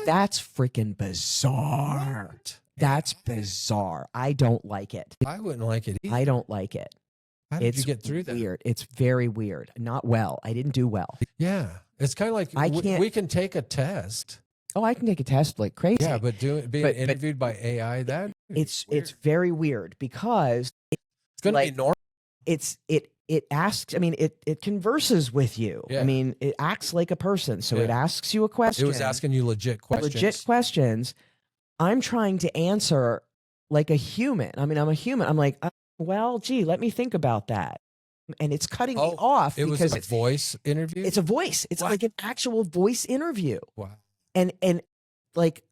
That's freaking bizarre. What? That's bizarre. I don't like it. I wouldn't like it either. I don't like it. How did It's you get through that? weird. It's very weird. Not well. I didn't do well. Yeah. It's kind of like I can't- we can take a test. Oh, I can take a test like crazy. Yeah, but being But- interviewed by AI, that it's weird. very weird because It's going like- to be normal. it asks. I mean, it converses with you. Yeah. I mean, it acts like a person. So it Yeah. asks you a question. It was asking you legit questions. legit questions. I'm trying to answer like a human. I mean, I'm a human. I'm like, well, gee, let me think about that. And it's cutting me off It was because a voice interview. it's a voice. It's What? like an actual voice interview. Wow. And like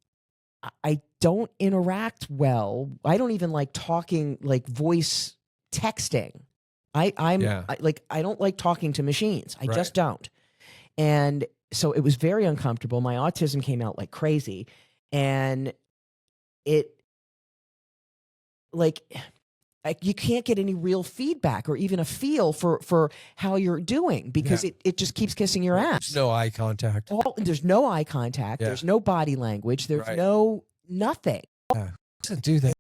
I don't interact well. I don't even like talking like voice texting. I don't like talking to machines. I just don't. And so it was very uncomfortable. My autism came out like crazy. And it like you can't get any real feedback or even a feel for how you're doing because it just keeps kissing your ass. There's no eye contact. There's no eye contact. Yeah. There's no body language. There's Right. no nothing. Yeah. To do that.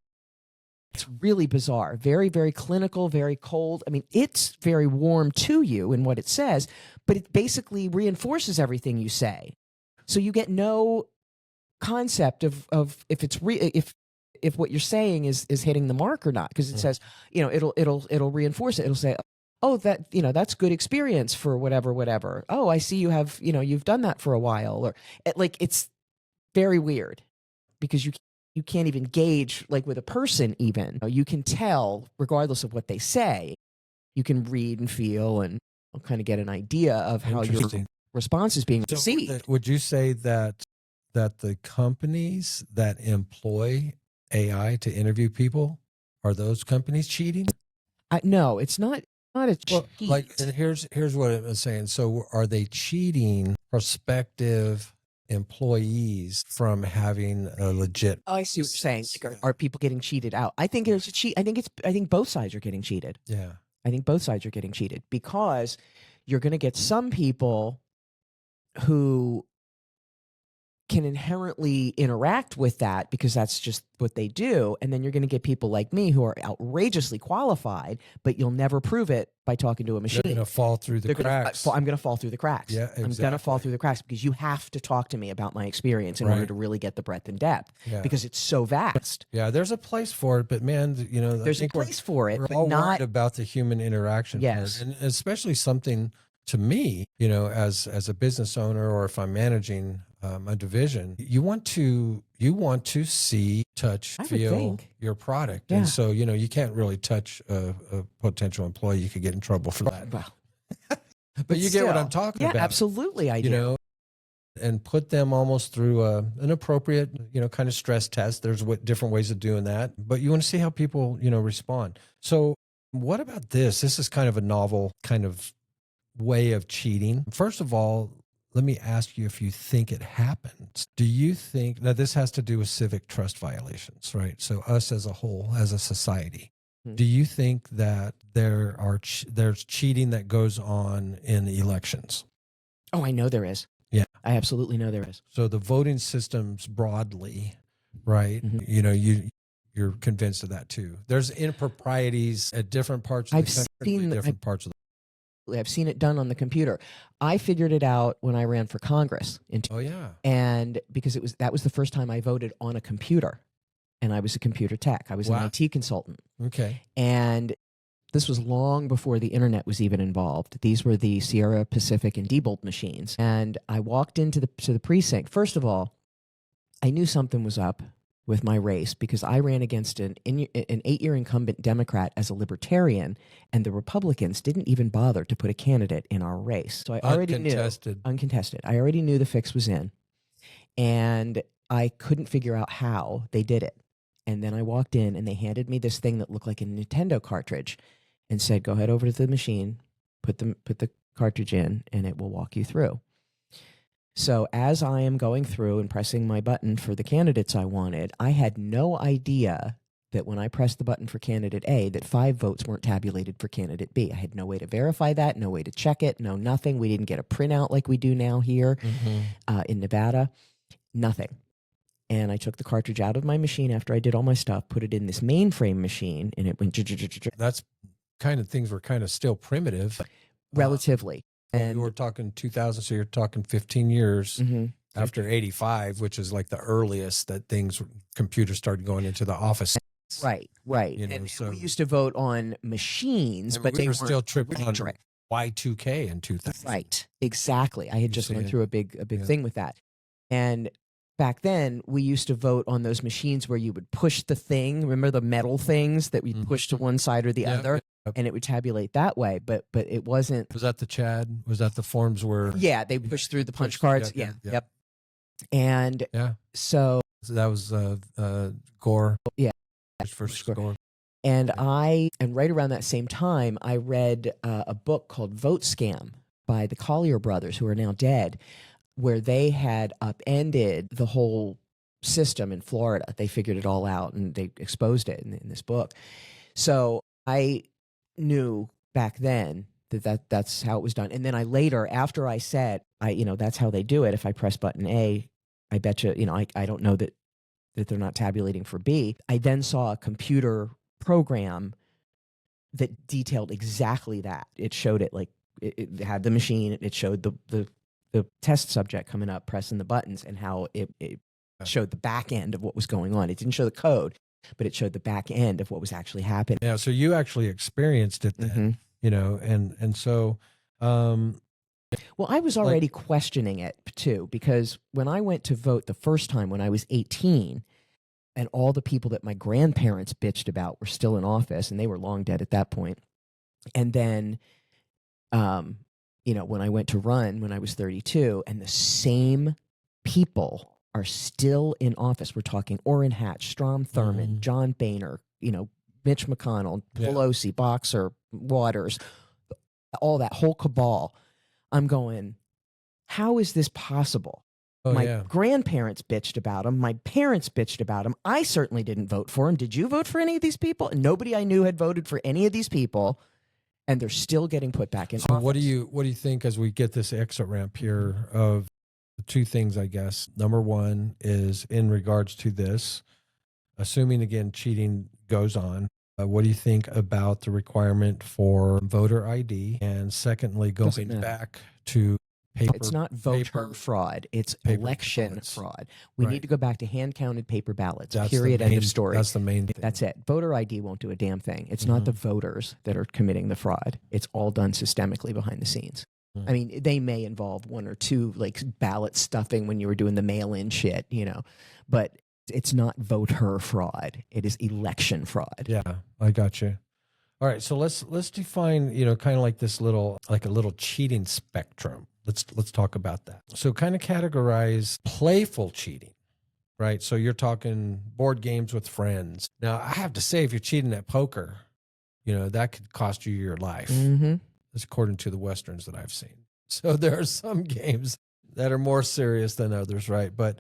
It's really bizarre. Very, very clinical, very cold. I mean, it's very warm to you in what it says, but it basically reinforces everything you say. So you get no concept of if it's if what you're saying is hitting the mark or not, because it says, it'll reinforce it. It'll say, oh, that, that's good experience for whatever. Oh, I see you have, you've done that for a while, or like, it's very weird because you can't even gauge like with a person even. You can tell regardless of what they say, you can read and feel and kind of get an idea of how your Interesting. response is being So received. would you say that the companies that employ AI to interview people, are those companies cheating? No, it's not a cheat. Well, and here's what I was saying. So are they cheating prospective employees from having a legit? Oh, I see what you're saying. Like, are people getting cheated out? I think there's a cheat. I think both sides are getting cheated. Yeah. I think both sides are getting cheated because you're going to get some people who can inherently interact with that because that's just what they do. And then you're going to get people like me who are outrageously qualified, but you'll never prove it by talking to a machine. They're going to fall through the cracks. I'm going to fall through the cracks. Yeah, I'm going to fall through the cracks because you have to talk to me about my experience in order to really get the breadth and depth because it's so vast. Yeah, there's a place for it, but man, There's a place for it, we're but all not worried about the human interaction. Yes. part. And especially something to me, as a business owner or if I'm managing a division, you want to see, touch, I would feel think. your product, Yeah. and so you can't really touch a potential employee. You could get in trouble for that. Well, but you get what still. I'm talking Yeah, about. absolutely, I do. And put them almost through an appropriate, kind of stress test. There's different ways of doing that, but you want to see how people, respond. So what about this? This is kind of a novel kind of way of cheating. First of all, let me ask you if you think it happens. Do you think, now this has to do with civic trust violations, right? So us as a whole, as a society, do you think that there's cheating that goes on in elections? Oh, I know there is. Yeah. I absolutely know there is. So the voting systems broadly, right? Mm-hmm. You're convinced of that too. There's improprieties at different parts of I've the country, seen- different parts of the. I've seen it done on the computer. I figured it out when I ran for Congress. Oh yeah. And because that was the first time I voted on a computer, and I was a computer tech. I was Wow. an IT consultant. Okay. And This was long before the internet was even involved. These were the Sierra Pacific and Diebold machines. And I walked into the precinct. First of all, I knew something was up with my race because I ran against an 8-year incumbent Democrat as a libertarian, and the Republicans didn't even bother to put a candidate in our race. So I already uncontested. I already knew the fix was in, and I couldn't figure out how they did it. And then I walked in, and they handed me this thing that looked like a Nintendo cartridge, and said, "Go ahead over to the machine, put the cartridge in, and it will walk you through." So as I am going through and pressing my button for the candidates I wanted, I had no idea that when I pressed the button for candidate A, that 5 votes weren't tabulated for candidate B. I had no way to verify that, no way to check it, no nothing. We didn't get a printout like we do now here in Nevada. Nothing. And I took the cartridge out of my machine after I did all my stuff, put it in this mainframe machine, and it went. That's kind of things were kind of still primitive. Relatively. And we're talking 2000, so you're talking 15 years after 85, which is like the earliest that computers started going into the office. Right. You know, and so we used to vote on machines, but they were still tripping on Y2K in 2000. Right. Exactly. I had just went through a big thing with that. And back then, we used to vote on those machines where you would push the thing. Remember the metal things that we push to one side or the other? And it would tabulate that way, but it wasn't. Was that the Chad? Was that the forms where? Yeah, they pushed through the punch cards. Yep. And so that was Gore. Yeah, first Gore. And right around that same time, I read a book called Vote Scam by the Collier brothers, who are now dead, where they had upended the whole system in Florida. They figured it all out and they exposed it in this book. So I knew back then that's how it was done. And then I later, after I said, that's how they do it. If I press button A, I bet you, I don't know that they're not tabulating for B. I then saw a computer program that detailed exactly that. It showed it like it had the machine. It showed the test subject coming up, pressing the buttons, and how it showed the back end of what was going on. It didn't show the code, but it showed the back end of what was actually happening. Yeah, so you actually experienced it then, and so. Well, I was already questioning it too, because when I went to vote the first time when I was 18, and all the people that my grandparents bitched about were still in office, and they were long dead at that point. And then, when I went to run when I was 32, and the same people are still in office. We're talking Orrin Hatch, Strom Thurmond, John Boehner, Mitch McConnell, Pelosi, Boxer, Waters, all that whole cabal. I'm going, how is this possible? My grandparents bitched about him. My parents bitched about him. I certainly didn't vote for him. Did you vote for any of these people? And nobody I knew had voted for any of these people, and they're still getting put back in office. What do you think as we get this exit ramp here of the two things, I guess? Number one is in regards to this, assuming again cheating goes on. What do you think about the requirement for voter ID? And secondly, going back to paper. It's not voter fraud. It's election ballots. Fraud. We need to go back to hand-counted paper ballots. Period. End of story. That's the main thing. That's it. Voter ID won't do a damn thing. It's not the voters that are committing the fraud. It's all done systemically behind the scenes. I mean, they may involve one or two like ballot stuffing when you were doing the mail-in shit, but it's not voter fraud. It is election fraud. Yeah, I got you. All right, so let's define, kind of like this little cheating spectrum. Let's talk about that. So kind of categorize playful cheating, right? So you're talking board games with friends. Now, I have to say, if you're cheating at poker, that could cost you your life. That's according to the Westerns that I've seen. So there are some games that are more serious than others, right? But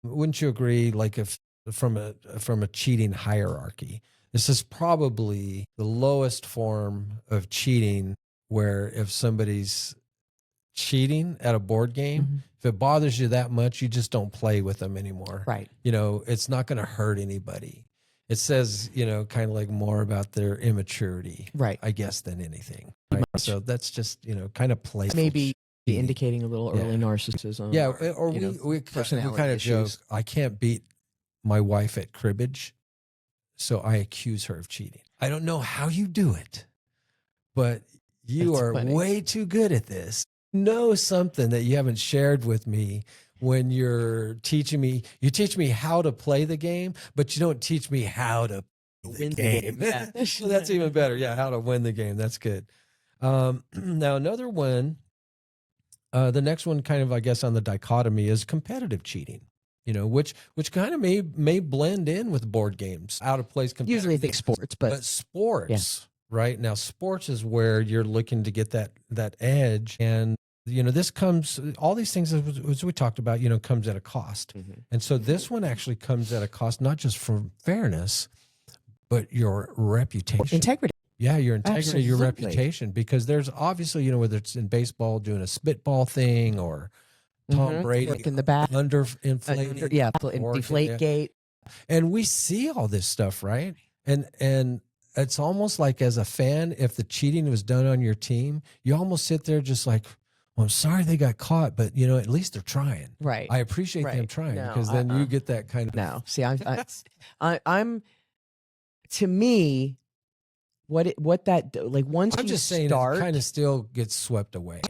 wouldn't you agree, like if from a cheating hierarchy, this is probably the lowest form of cheating, where if somebody's cheating at a board game, if it bothers you that much, you just don't play with them anymore. Right. It's not going to hurt anybody. It says, kind of like more about their immaturity, right? I guess, than anything. Right? So that's just, kind of playful. Maybe indicating a little early narcissism. Yeah. Or we kind of joke, I can't beat my wife at cribbage. So I accuse her of cheating. I don't know how you do it, but you That's are funny. way too good at this. Know something that you haven't shared with me when you're teaching me. You teach me how to play the game, but you don't teach me how to Win the game. game. Yeah. Well, that's even better. Yeah, how to win the game. That's good. Now, another one, the next one kind of, I guess, on the dichotomy is competitive cheating, which kind of may blend in with board games, out of place. Usually I think sports, but Sports, right? Now, sports is where you're looking to get that edge. And, this comes, all these things, as we talked about, comes at a cost. Mhm. And so this one actually comes at a cost, not just for fairness, but your reputation. integrity. Yeah, your integrity, your Absolutely. reputation, because there's obviously, whether it's in baseball doing a spitball thing or Tom Mhm. Brady Like in the back. underinflating, Yeah, or- deflate yeah. gate. And we see all this stuff, right? And it's almost like, as a fan, if the cheating was done on your team, you almost sit there just like, well, I'm sorry they got caught, but at least they're trying. Right. I appreciate them Right. trying, No, because then you get that kind of No, see, I'm to me, what that like once I'm you just saying, start, it kind of still gets swept away.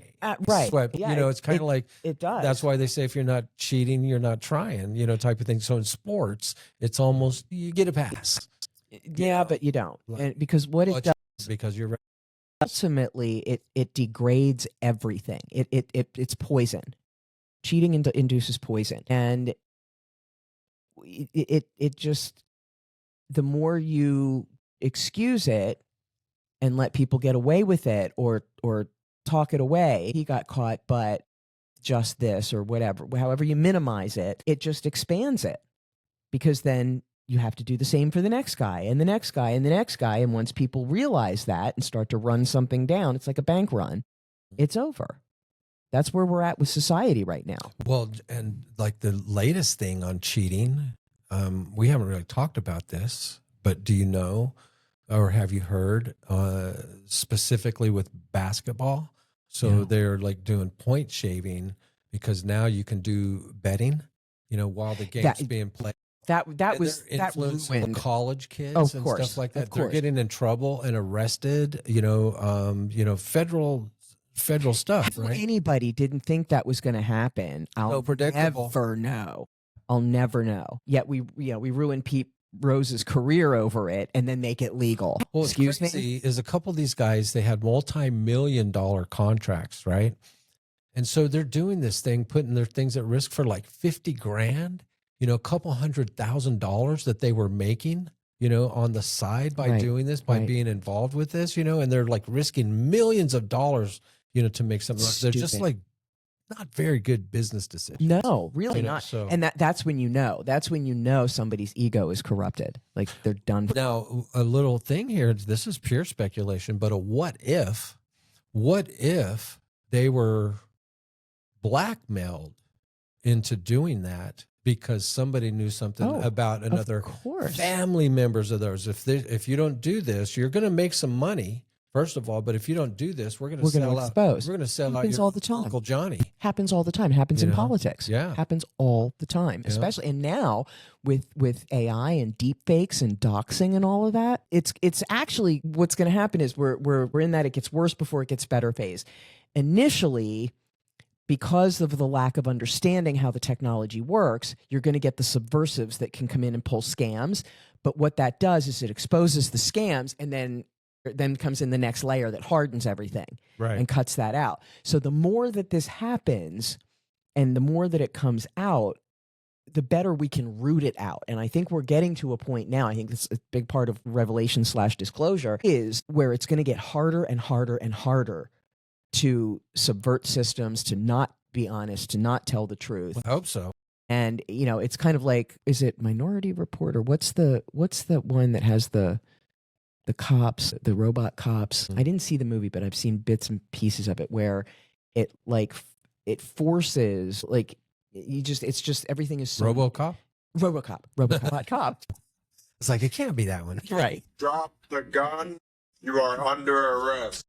right? Swept. Yeah, It's kind of like, it does. that's why they say if you're not cheating, you're not trying, type of thing. So in sports, it's almost, you get a pass. Yeah, but you don't, and because what Well, it does because you're right. ultimately, it degrades everything. It's poison. Cheating induces poison, and it just, the more you excuse it and let people get away with it, or talk it away, he got caught, but just this or whatever, however you minimize it, it just expands it, because then you have to do the same for the next guy and the next guy and the next guy. And once people realize that and start to run something down, it's like a bank run. It's over. That's where we're at with society right now. Well, and like the latest thing on cheating, we haven't really talked about this, but do you know, or have you heard, specifically with basketball? So No. they're like doing point shaving, because now you can do betting, while the game's being played. That And was they're that influencing ruined. college kids Of and course, stuff like of that. They're course. getting in trouble and arrested. Federal stuff, right? Anybody didn't think that was going to happen. I'll So predictable. never know. I'll never know. Yet we ruined Pete Rose's career over it, and then make it legal. Well, what's Excuse me. crazy is a couple of these guys, they had multi-million-dollar contracts, right? And so they're doing this thing, putting their things at risk for like 50 grand, a couple $100,000 that they were making, on the side by Right, doing this, by right. being involved with this, and they're like risking millions of dollars, to make something. They're just Stupid. like not very good business decisions. No, really not. So And that's when you know. That's when you know somebody's ego is corrupted. Like they're done. now, a little thing here, this is pure speculation, but what if they were blackmailed into doing that because somebody knew something Oh, about another Of course. family members of theirs? If you don't do this, you're going to make some money, first of all, but if you don't do this, we're going to sell out. expose. We're going to sell out Happens your all the time. Uncle Johnny. Happens all the time. Happens in politics. Yeah. Happens all the time. Yeah. Especially, and now with AI and deep fakes and doxing and all of that, it's actually what's going to happen is we're in that it gets worse before it gets better phase. Initially, because of the lack of understanding how the technology works, you're going to get the subversives that can come in and pull scams. But what that does is it exposes the scams, and then comes in the next layer that hardens everything Right. and cuts that out. So the more that this happens and the more that it comes out, the better we can root it out. And I think we're getting to a point now, I think this is a big part of revelation/disclosure, is where it's going to get harder and harder and harder to subvert systems, to not be honest, to not tell the truth. I hope so. And it's kind of like, is it Minority Report, or what's the one that has the cops, the robot cops? I didn't see the movie, but I've seen bits and pieces of it where it forces, like, it's just everything is so RoboCop cop. It's like, it can't be that one. Right. Drop the gun. You are under arrest.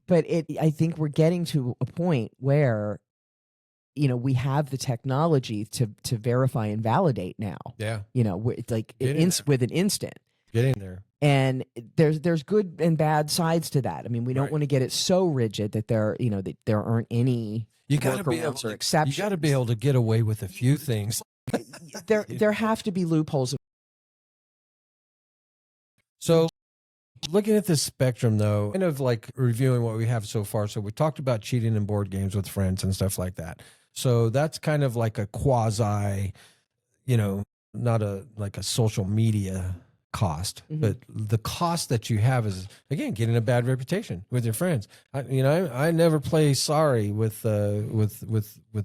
But I think we're getting to a point where we have the technology to verify and validate now. Yeah. It's like Get in there. with an instant. Getting there. And there's good and bad sides to that. I mean, we don't Right. want to get it so rigid that that there aren't any You got to be able workarounds or to, exceptions. you got to be able to get away with a few things. There have to be loopholes. So looking at this spectrum, though, kind of like reviewing what we have so far. So we talked about cheating in board games with friends and stuff like that. So that's kind of like a quasi, not like a social media cost, but the cost that you have is, again, getting a bad reputation with your friends. I never play sorry with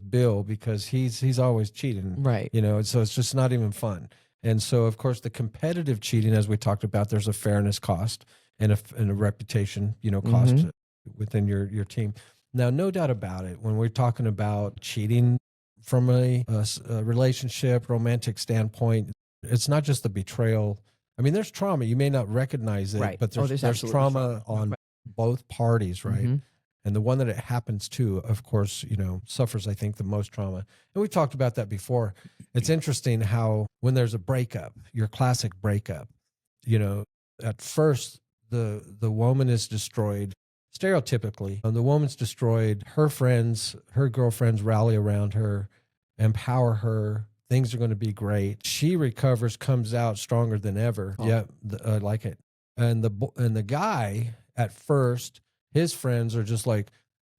Bill because he's always cheating, Right. So it's just not even fun. And so, of course, the competitive cheating, as we talked about, there's a fairness cost and a reputation, cost within your team. Now, no doubt about it, when we're talking about cheating from a relationship, romantic standpoint, it's not just the betrayal. I mean, there's trauma. You may not recognize it, Right. but there's absolutely trauma on both parties, right? Mhm. And the one that it happens to, of course, suffers, I think, the most trauma. And we've talked about that before. It's interesting how when there's a breakup, your classic breakup, at first the woman is destroyed. Stereotypically, the woman's destroyed. Her friends, her girlfriends rally around her, empower her. Things are going to be great. She recovers, comes out stronger than ever. Oh. Yeah, I like it. And the guy at first, his friends are just like,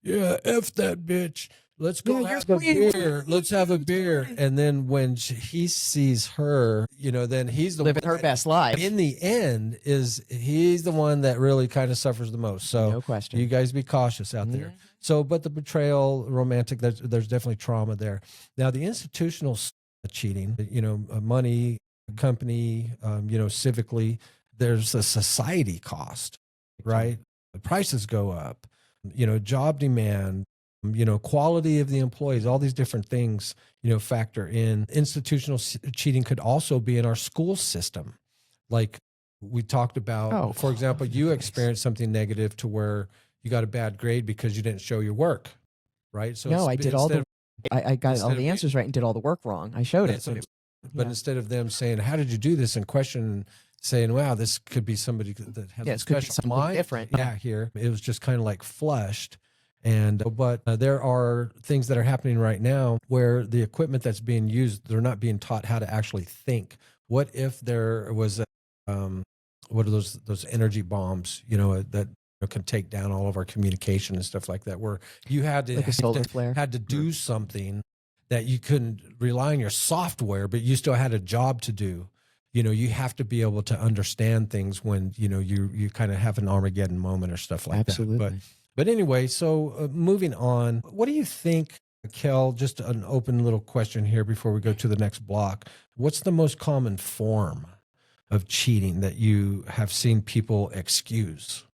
yeah, F that bitch. Let's go have a beer. Let's have a beer. And then when he sees her, then he's the Living one her best life. in the end he's the one that really kind of suffers the most. So No question. you guys be cautious out there. So, but the betrayal, romantic, there's definitely trauma there. Now the institutional cheating, money, company, civically, there's a society cost, right? The prices go up, job demand, quality of the employees, all these different things, factor in. Institutional cheating could also be in our school system. Like we talked about, for example, you experienced something negative to where you got a bad grade because you didn't show your work, right? So No, I did all the. I got all instead the of- answers right and did all the work wrong. I showed it. But instead of them saying, how did you do this, and question saying, wow, this could be somebody that has a This could be special something mind. different. Yeah, here. It was just kind of like flushed. But there are things that are happening right now where the equipment that's being used, they're not being taught how to actually think. What if there was what are those energy bombs, that can take down all of our communication and stuff like that, where you had to, Like a solar flare. had to do something that you couldn't rely on your software, but you still had a job to do. You have to be able to understand things when, you kind of have an Armageddon moment or stuff like Absolutely. that. But anyway, so moving on, what do you think, Kel, just an open little question here before we go to the next block. What's the most common form of cheating that you have seen people excuse?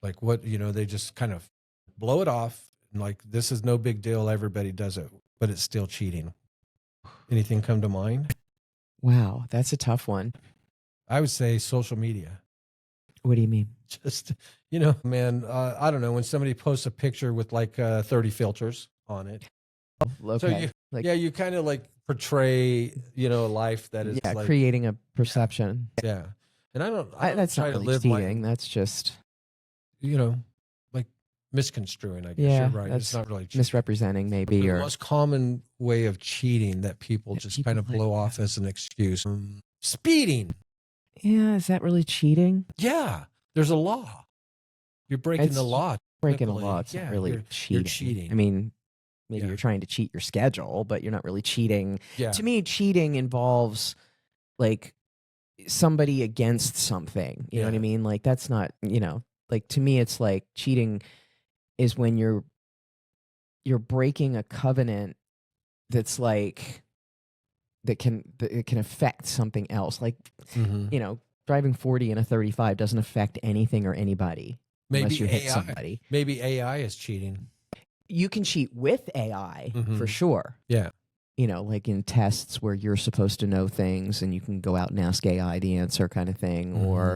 Like what, they just kind of blow it off and like, this is no big deal. Everybody does it, but it's still cheating. Anything come to mind? Wow, that's a tough one. I would say social media. What do you mean? Just, man, I don't know, when somebody posts a picture with like 30 filters on it. Okay. So you kind of like portray, a life that is like, creating a perception. yeah. And I don't That's try not to really live cheating. That's just like misconstruing, I guess. Yeah, You're right. It's that's not really cheating. misrepresenting maybe, The or most common way of cheating that people Yeah, just people kind of like blow that. off as an excuse. Speeding. yeah, is that really cheating? Yeah. There's a law. You're breaking the It's law. Breaking a typically. law, it's not Yeah, really you're cheating. cheating. I mean, maybe Yeah. you're trying to cheat your schedule, but you're not really cheating. Yeah. To me, cheating involves like somebody against something. You know what I Yeah. mean? Like that's not, like to me, it's like cheating is when you're breaking a covenant that's like that can affect something else. Like Mhm. driving 40 in a 35 doesn't affect anything or anybody unless you hit AI. somebody. Maybe AI is cheating. You can cheat with AI for Mhm. sure. Yeah. Like in tests where you're supposed to know things and you can go out and ask AI the answer kind of thing. Or,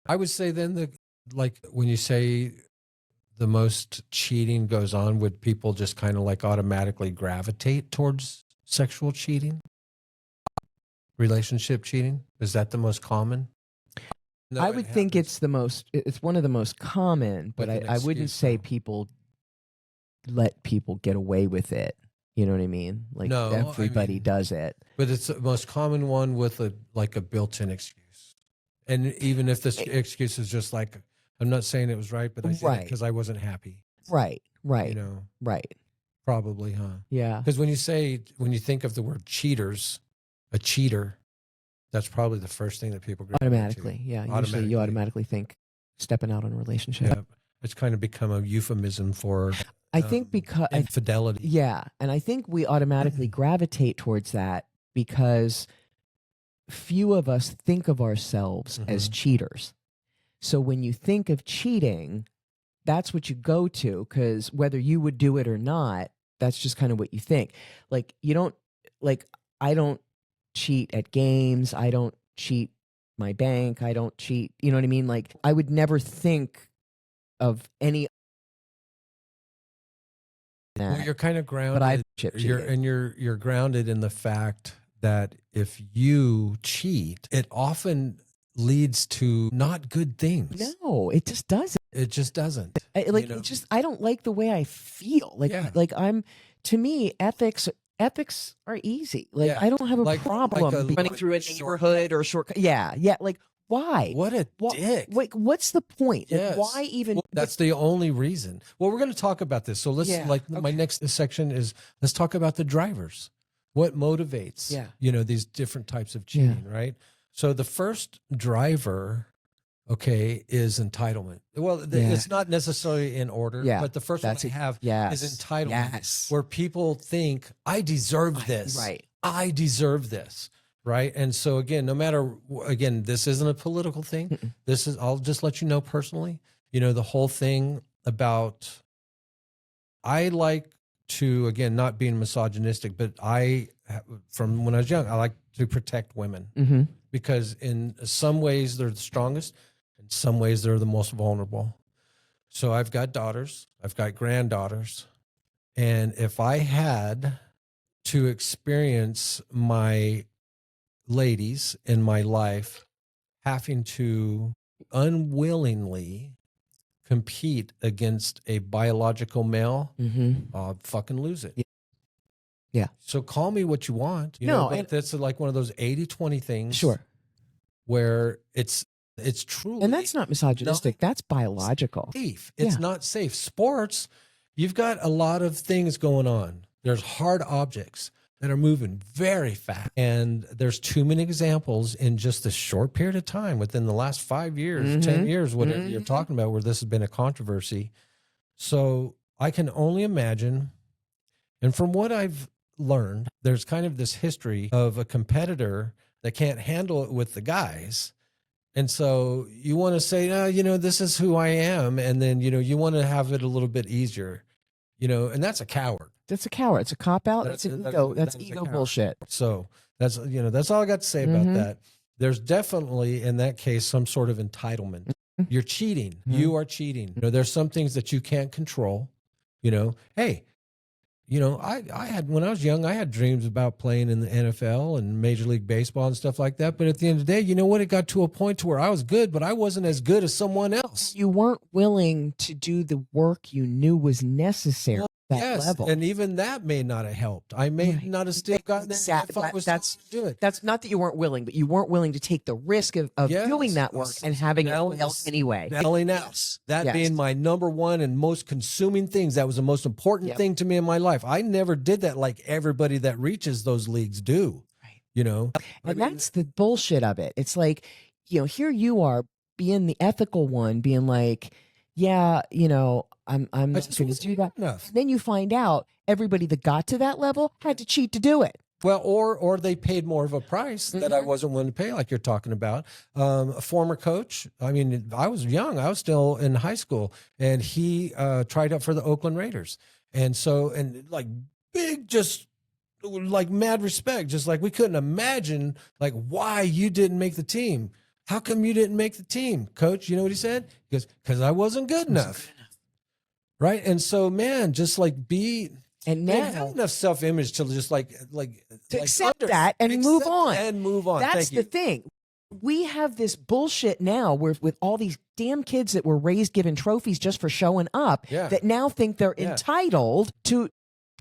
I would say then like when you say the most cheating goes on, would people just kind of like automatically gravitate towards sexual cheating? Relationship cheating? Is that the most common? No, I it would think happens it's one of the most common, but with an I wouldn't excuse, say though. people let people get away with it. You know what I mean? Like No, I everybody mean- does it. But it's the most common one with a built-in excuse. And even if this excuse is just like, I'm not saying it was right, but I did it Right. because I wasn't happy. Right. Right. You know, Right. probably, huh? Yeah. Because when you think of the word cheaters, a cheater, that's probably the first thing that people gravitate to. Automatically. Yeah. Usually you automatically think stepping out on a relationship. Yeah, it's kind of become a euphemism for I think because infidelity. yeah, and I think we automatically gravitate towards that because few of us think of ourselves as cheaters. So when you think of cheating, that's what you go to, because whether you would do it or not, that's just kind of what you think. Like I don't cheat at games. I don't cheat my bank. I don't cheat. You know what I mean? Like I would never think of any. Well, you're kind of grounded. But I've you're grounded in the fact that if you cheat, it often leads to not good things. No, it just doesn't. It just doesn't. It just I don't like the way I feel. To me, ethics are easy. Like Yeah. I don't have a Like problem a running through a neighborhood or shortcut. Yeah. Like why? What a dick. Like what's the point? Like, Yes. why even? Well, that's the only reason. Well, we're going to talk about this. So let's my next section is let's talk about the drivers. What motivates these different types of cheating, right? So the first driver, is entitlement. Well, it's not necessarily in order, but the first one I have is entitlement. Yes. Where people think, I deserve this. Right. I deserve this. Right. And so again, this isn't a political thing. This is, I'll just let you know personally, the whole thing about, I like to, again, not being misogynistic, but from when I was young, I like to protect women because in some ways they're the strongest. In some ways they're the most vulnerable. So I've got daughters, I've got granddaughters. And if I had to experience my ladies in my life having to unwillingly compete against a biological male, I'll fucking lose it. Yeah. So call me what you want. But that's like one of those 80-20 things. Sure. Where it's truly. And that's not misogynistic. That's biological. Safe. It's not safe. Sports, you've got a lot of things going on. There's hard objects that are moving very fast. And there's too many examples in just a short period of time within the last 5 years, 10 years, whatever you're talking about, where this has been a controversy. So I can only imagine. And from what I've learned, there's kind of this history of a competitor that can't handle it with the guys. And so you want to say, this is who I am. And then, you want to have it a little bit easier, and that's a coward. That's a coward. It's a cop out. That's ego. That's ego bullshit. So that's all I got to say about that. There's definitely in that case some sort of entitlement. You're cheating. You are cheating. There's some things that you can't control. Hey, I had, when I was young, I had dreams about playing in the NFL and Major League Baseball and stuff like that. But at the end of the day, you know what? It got to a point to where I was good, but I wasn't as good as someone else. You weren't willing to do the work you knew was necessary at that level. And even that may not have helped. I may not have still gotten there if I was to do it. That's not that you weren't willing, but you weren't willing to take the risk of doing that work and having it fail anyway. Selling out. That being my number one and most consuming things. That was the most important thing to me in my life. I never did that like everybody that reaches those leagues do. Right. And that's the bullshit of it. It's like, here you are being the ethical one, being like, I'm not going to do that. Enough. And then you find out everybody that got to that level had to cheat to do it. Well, or they paid more of a price that I wasn't willing to pay, like you're talking about. A former coach, I mean, I was young. I was still in high school, and he tried out for the Oakland Raiders. And so, and like big, just like mad respect, just like we couldn't imagine like why you didn't make the team. How come you didn't make the team, coach? You know what he said? He goes, because I wasn't good enough. Right. And so, man, just like And man, have now enough self-image to just like to accept that and move accept on. and move on. That's Thank the you. thing. We have this bullshit now where with all these damn kids that were raised given trophies just for showing up Yeah. that now think they're Yeah. entitled to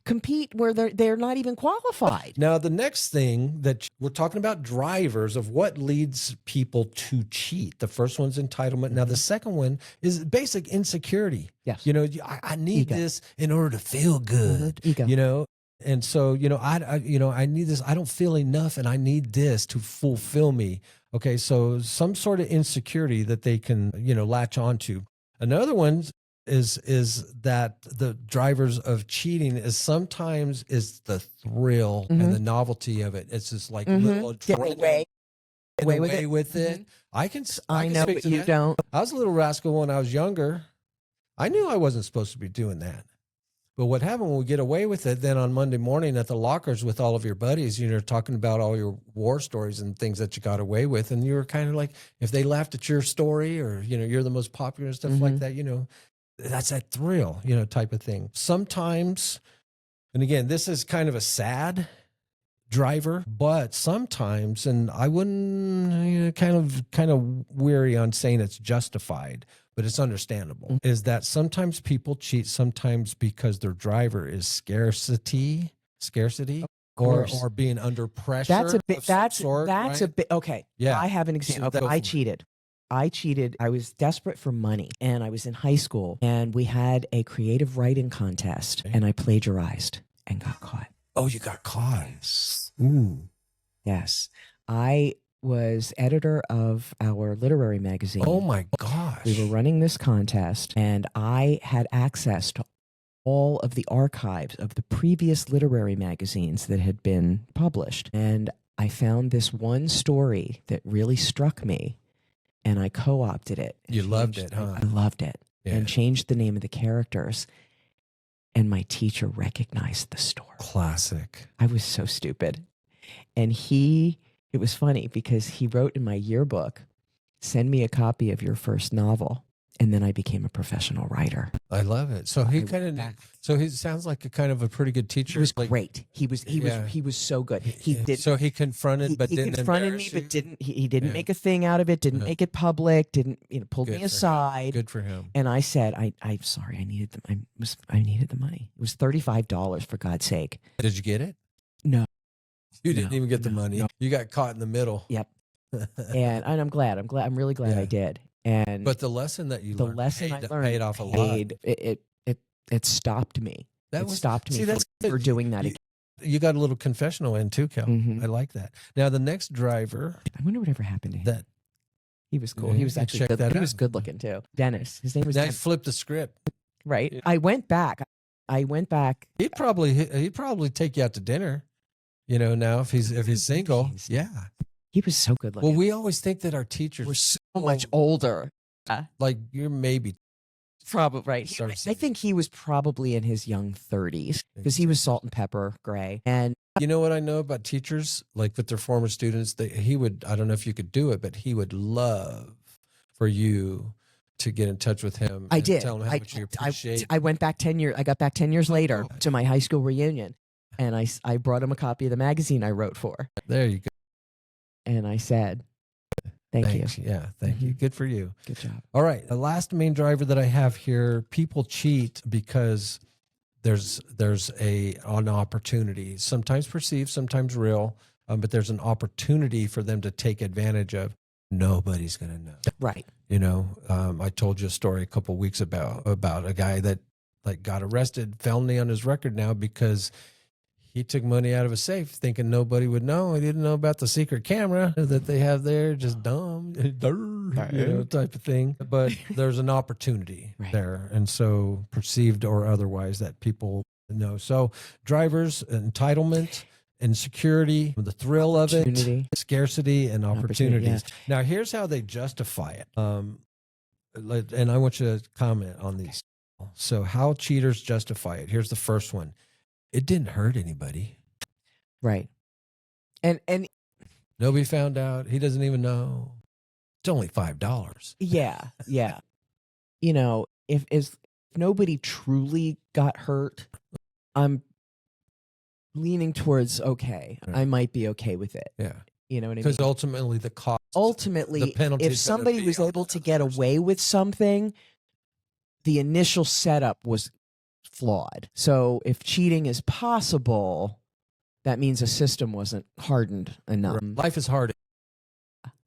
compete where they're not even qualified. Now, the next thing that we're talking about drivers of what leads people to cheat. The first one's entitlement. Now, the second one is basic insecurity. Yes. You know, I need Ego. this in order to feel good. Ego. You know, and so I need this. I don't feel enough, and I need this to fulfill me. Okay, so some sort of insecurity that they can latch onto. Another one is that the drivers of cheating is sometimes is the thrill and the novelty of it. It's just like little Get away with it. Mhm. I can I know, speak but to you that. don't. I was a little rascal when I was younger. I knew I wasn't supposed to be doing that. But what happened when we get away with it, then on Monday morning at the lockers with all of your buddies, talking about all your war stories and things that you got away with. And you were kind of like, if they laughed at your story or, you're the most popular and stuff like that, that's that thrill, type of thing. Sometimes, and again, this is kind of a sad driver, but sometimes, and I wouldn't kind of weary on saying it's justified, but it's understandable, is that sometimes people cheat sometimes because their driver is scarcity or being under pressure. That's a bit. of some That's sort, that's right? a bit. Okay. Yeah. I have an example. So Okay, go I for it. cheated. I was desperate for money, and I was in high school, and we had a creative writing contest, and I plagiarized and got caught. Oh, you got caught. Ooh. Yes, I was editor of our literary magazine. Oh my gosh. We were running this contest, and I had access to all of the archives of the previous literary magazines that had been published. And I found this one story that really struck me, and I co-opted it. and You loved changed- it, huh? I loved it. Yeah. And changed the name of the characters. And my teacher recognized the story. Classic. I was so stupid. And it was funny because he wrote in my yearbook, send me a copy of your first novel. And then I became a professional writer. I love it. So he he sounds like a kind of a pretty good teacher. He was Like, great. He was so good. He did. So he confronted, but he didn't confronted me, embarrass but you? didn't. He didn't Yeah. make a thing out of it. Didn't Yeah. make it public. Didn't pulled Good me for him. aside. Good for him. And I said, I'm sorry. I needed the money. It was $35 for God's sake. Did you get it? No. You didn't No, even get the no, money. no. You got caught in the middle. Yep. And I'm glad. I'm really glad Yeah. I did. And But the lesson that you the learned lesson I learned paid off a lot. It stopped me. It stopped me for doing that again. You got a little confessional in too, Kel. Mhm. I like that. Now the next driver I wonder whatever happened to him. that He was cool. Yeah, He you was can actually check good. that He out. was good looking too. Dennis. His name was now Dennis. flipped the script. Right. Yeah. I went back. He'd probably take you out to dinner. Now if he's single. Jeez. Yeah. He was so good looking. Well, we always think that our teachers We're so much older. like you're maybe Probably right. Starts- I think he was probably in his young 30s because he was salt and pepper gray. And You know what I know about teachers, like with their former students, he would, I don't know if you could do it, but he would love for you to get in touch with him. I and did. Tell him how much you appreciate. I went back 10 years. I got back 10 years later to my high school reunion. And I brought him a copy of the magazine I wrote for. There you go. And I said, thank Thanks. you. Yeah. Thank you. Good for you. Good job. All right. The last main driver that I have here, people cheat because there's an opportunity, sometimes perceived, sometimes real, but there's an opportunity for them to take advantage of. Nobody's going to know. Right. I told you a story a couple of weeks about a guy that got arrested, felony on his record now because he took money out of a safe thinking nobody would know. He didn't know about the secret camera that they have there. Just dumb, type of thing. But there's an opportunity there. And so perceived or otherwise that people know. So drivers, entitlement, insecurity, the thrill of it, scarcity, and opportunities. Now, here's how they justify it. And I want you to comment on these. So how cheaters justify it. Here's the first one. It didn't hurt anybody. Right. And Nobody found out. He doesn't even know. It's only $5. yeah. If nobody truly got hurt, I'm leaning towards okay. Right. I might be okay with it. Yeah. You know what I mean? Because ultimately the cost, Ultimately, the penalty if somebody was able to get away with something, the initial setup was flawed. So if cheating is possible, that means a system wasn't hardened enough. life is hard.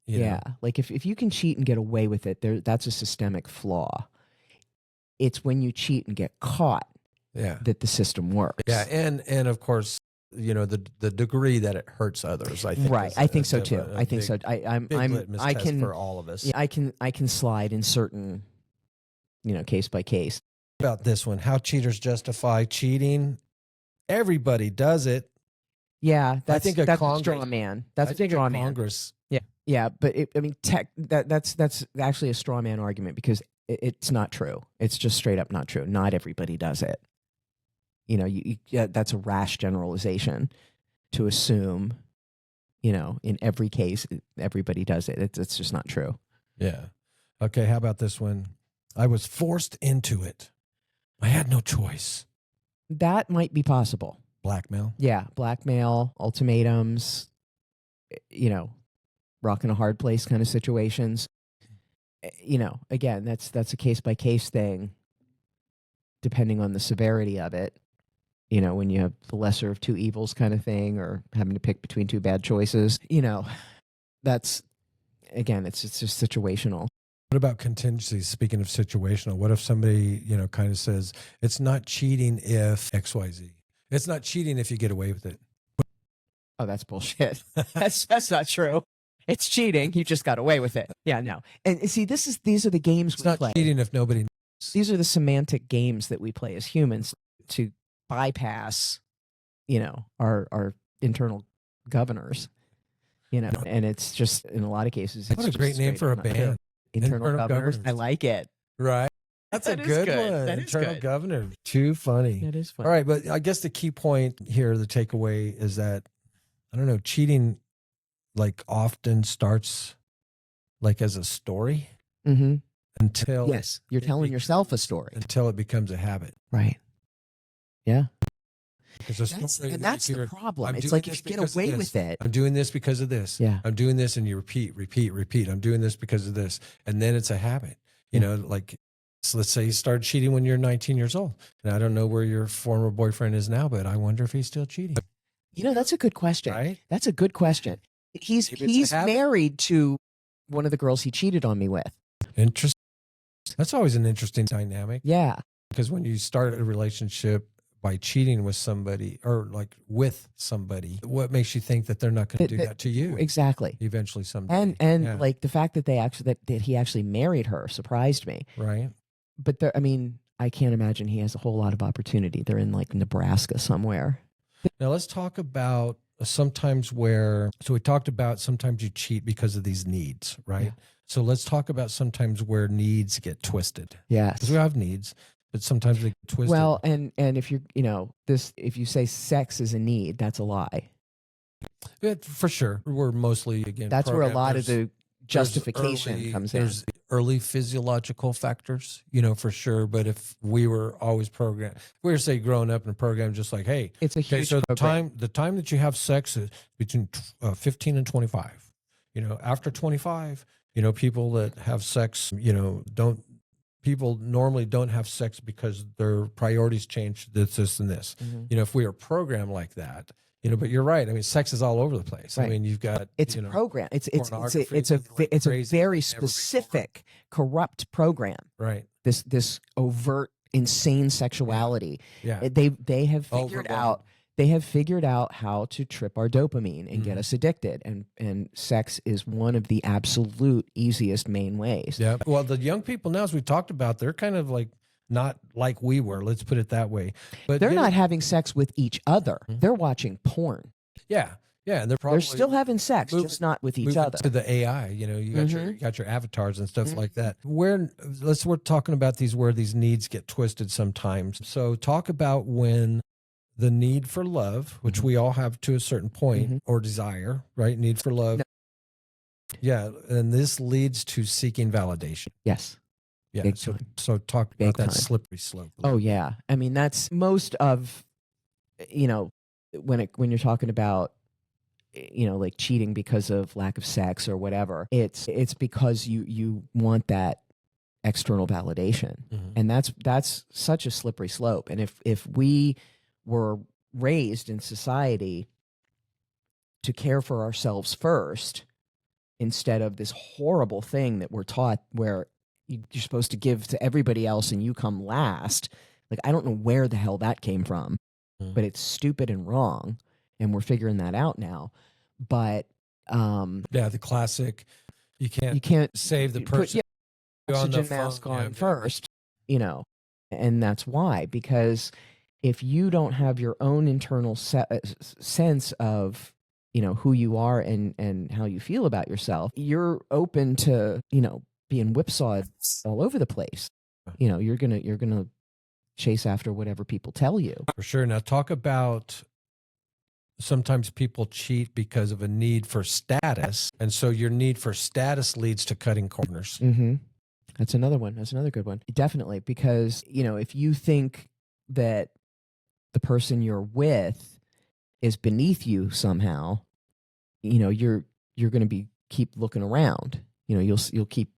You Yeah. know? Like if you can cheat and get away with it, that's a systemic flaw. It's when you cheat and get caught Yeah. that the system works. Yeah. And of course, you know, the degree that it hurts others, I think. Right. is I think a so bit too. of a I think big- so. I'm big litmus I test can for all of us. Yeah, I can slide in certain, case by case. About this one, how cheaters justify cheating. Everybody does it. Yeah, that's think a that's Congress- straw man. That's I a think straw man. Congress. Yeah, but that's actually a straw man argument because it's not true. It's just straight up not true. Not everybody does it. You know, that's a rash generalization to assume, in every case everybody does it. It's just not true. Yeah. Okay. How about this one? I was forced into it. I had no choice. That might be possible. Blackmail. Yeah, blackmail, ultimatums, rock in a hard place kind of situations. Again, that's a case by case thing, depending on the severity of it. When you have the lesser of two evils kind of thing, or having to pick between two bad choices. That's again, it's just situational. What about contingencies? Speaking of situational, what if somebody, kind of says, it's not cheating if XYZ? It's not cheating if you get away with it. Oh, that's bullshit. That's not true. It's cheating. You just got away with it. Yeah, no. And see, these are the games It's we not play. cheating if nobody knows. These are the semantic games that we play as humans to bypass, our internal governors. And it's just in a lot of cases. What it's a just great name straight for a up not true. band. Internal Internal governors. I governors. like it. Right. That's That a is good good. one. That is Internal good. governor. Too funny. That is fun. All right. But I guess the key point here, the takeaway is that, I don't know, cheating like often starts like as a story Mm-hmm. until Yes, you're telling yourself a story. until it becomes a habit. Right. Yeah. Because a story, And that's the you're- problem. I'm It's doing like this if you get because of away this. with it. I'm doing this because of this. Yeah. I'm doing this, and you repeat. I'm doing this because of this, and then it's a habit. Like, so let's say you started cheating when you're 19 years old, and I don't know where your former boyfriend is now, but I wonder if he's still cheating. That's a good question. Right? That's a good question. He's Maybe it's a habit. married to one of the girls he cheated on me with. Interesting. That's always an interesting dynamic, Yeah. because when you start a relationship by cheating with somebody or like with somebody, what makes you think that they're not going to do that to you Exactly. eventually someday? And Yeah. like the fact that that he actually married her surprised me. Right. But I can't imagine he has a whole lot of opportunity. They're in like Nebraska somewhere. Now let's talk about sometimes so we talked about sometimes you cheat because of these needs, right? Yeah. So let's talk about sometimes where needs get twisted. Yes. Because we have needs, but sometimes they get twisted. Well, and if you're, if you say sex is a need, that's a lie. For sure. We're mostly, again, That's where a lot of there's- the justification early- comes in. There's early physiological factors, for sure. But if we were always programmed, if we were, say, growing up in a program just like, hey, It's a okay, huge so program. the time that you have sex is between 15 and 25. After 25, people that have sex, people normally don't have sex because their priorities change, this, and this. Mhm. If we are programmed like that, but you're right. I mean, sex is all over the place. I Right. mean, you've got, It's a program. It's a pornography it's a like it's a crazy very like never before. specific corrupt program. right. This overt insane sexuality. Yeah. They have figured Overwhelmed. out they have figured out how to trip our dopamine and get Mhm. us addicted, and sex is one of the absolute easiest main ways. Yeah. Well, the young people now, as we talked about, they're kind of like not like we were. Let's put it that way. But They're getting- not having sex with each other. Mhm. They're watching porn. Yeah. Yeah. And they're probably They're still having sex, moving- just not with each moving other. to the AI. You got Mm-hmm. you got your avatars and stuff like that. We're talking about where these needs get twisted sometimes. So talk about when the need for love, which we all have to a certain point, Mhm. or desire, right? Need for love. No. Yeah. And this leads to seeking validation. Yes. Yeah. Big So, time. so talk Big about that time. slippery slope. Oh yeah. I mean, that's most of, when you're talking about, like cheating because of lack of sex or whatever, it's because you want that external validation. Mm-hmm. And that's such a slippery slope. And if we were raised in society to care for ourselves first, instead of this horrible thing that we're taught where you're supposed to give to everybody else and you come last. Like, I don't know where the hell that came from, but it's stupid and wrong. And we're figuring that out now. But yeah, the classic, you can't save the put person on the oxygen phone. mask on Yeah. first, and that's why, because if you don't have your own internal sense of who you are and how you feel about yourself, you're open to being whipsawed all over the place. You're gonna chase after whatever people tell you. For sure. Now talk about, sometimes people cheat because of a need for status, and so your need for status leads to cutting corners. Mm-hmm. That's another one. That's another good one. Definitely, because if you think that the person you're with is beneath you somehow, you're going to keep looking around. You'll keep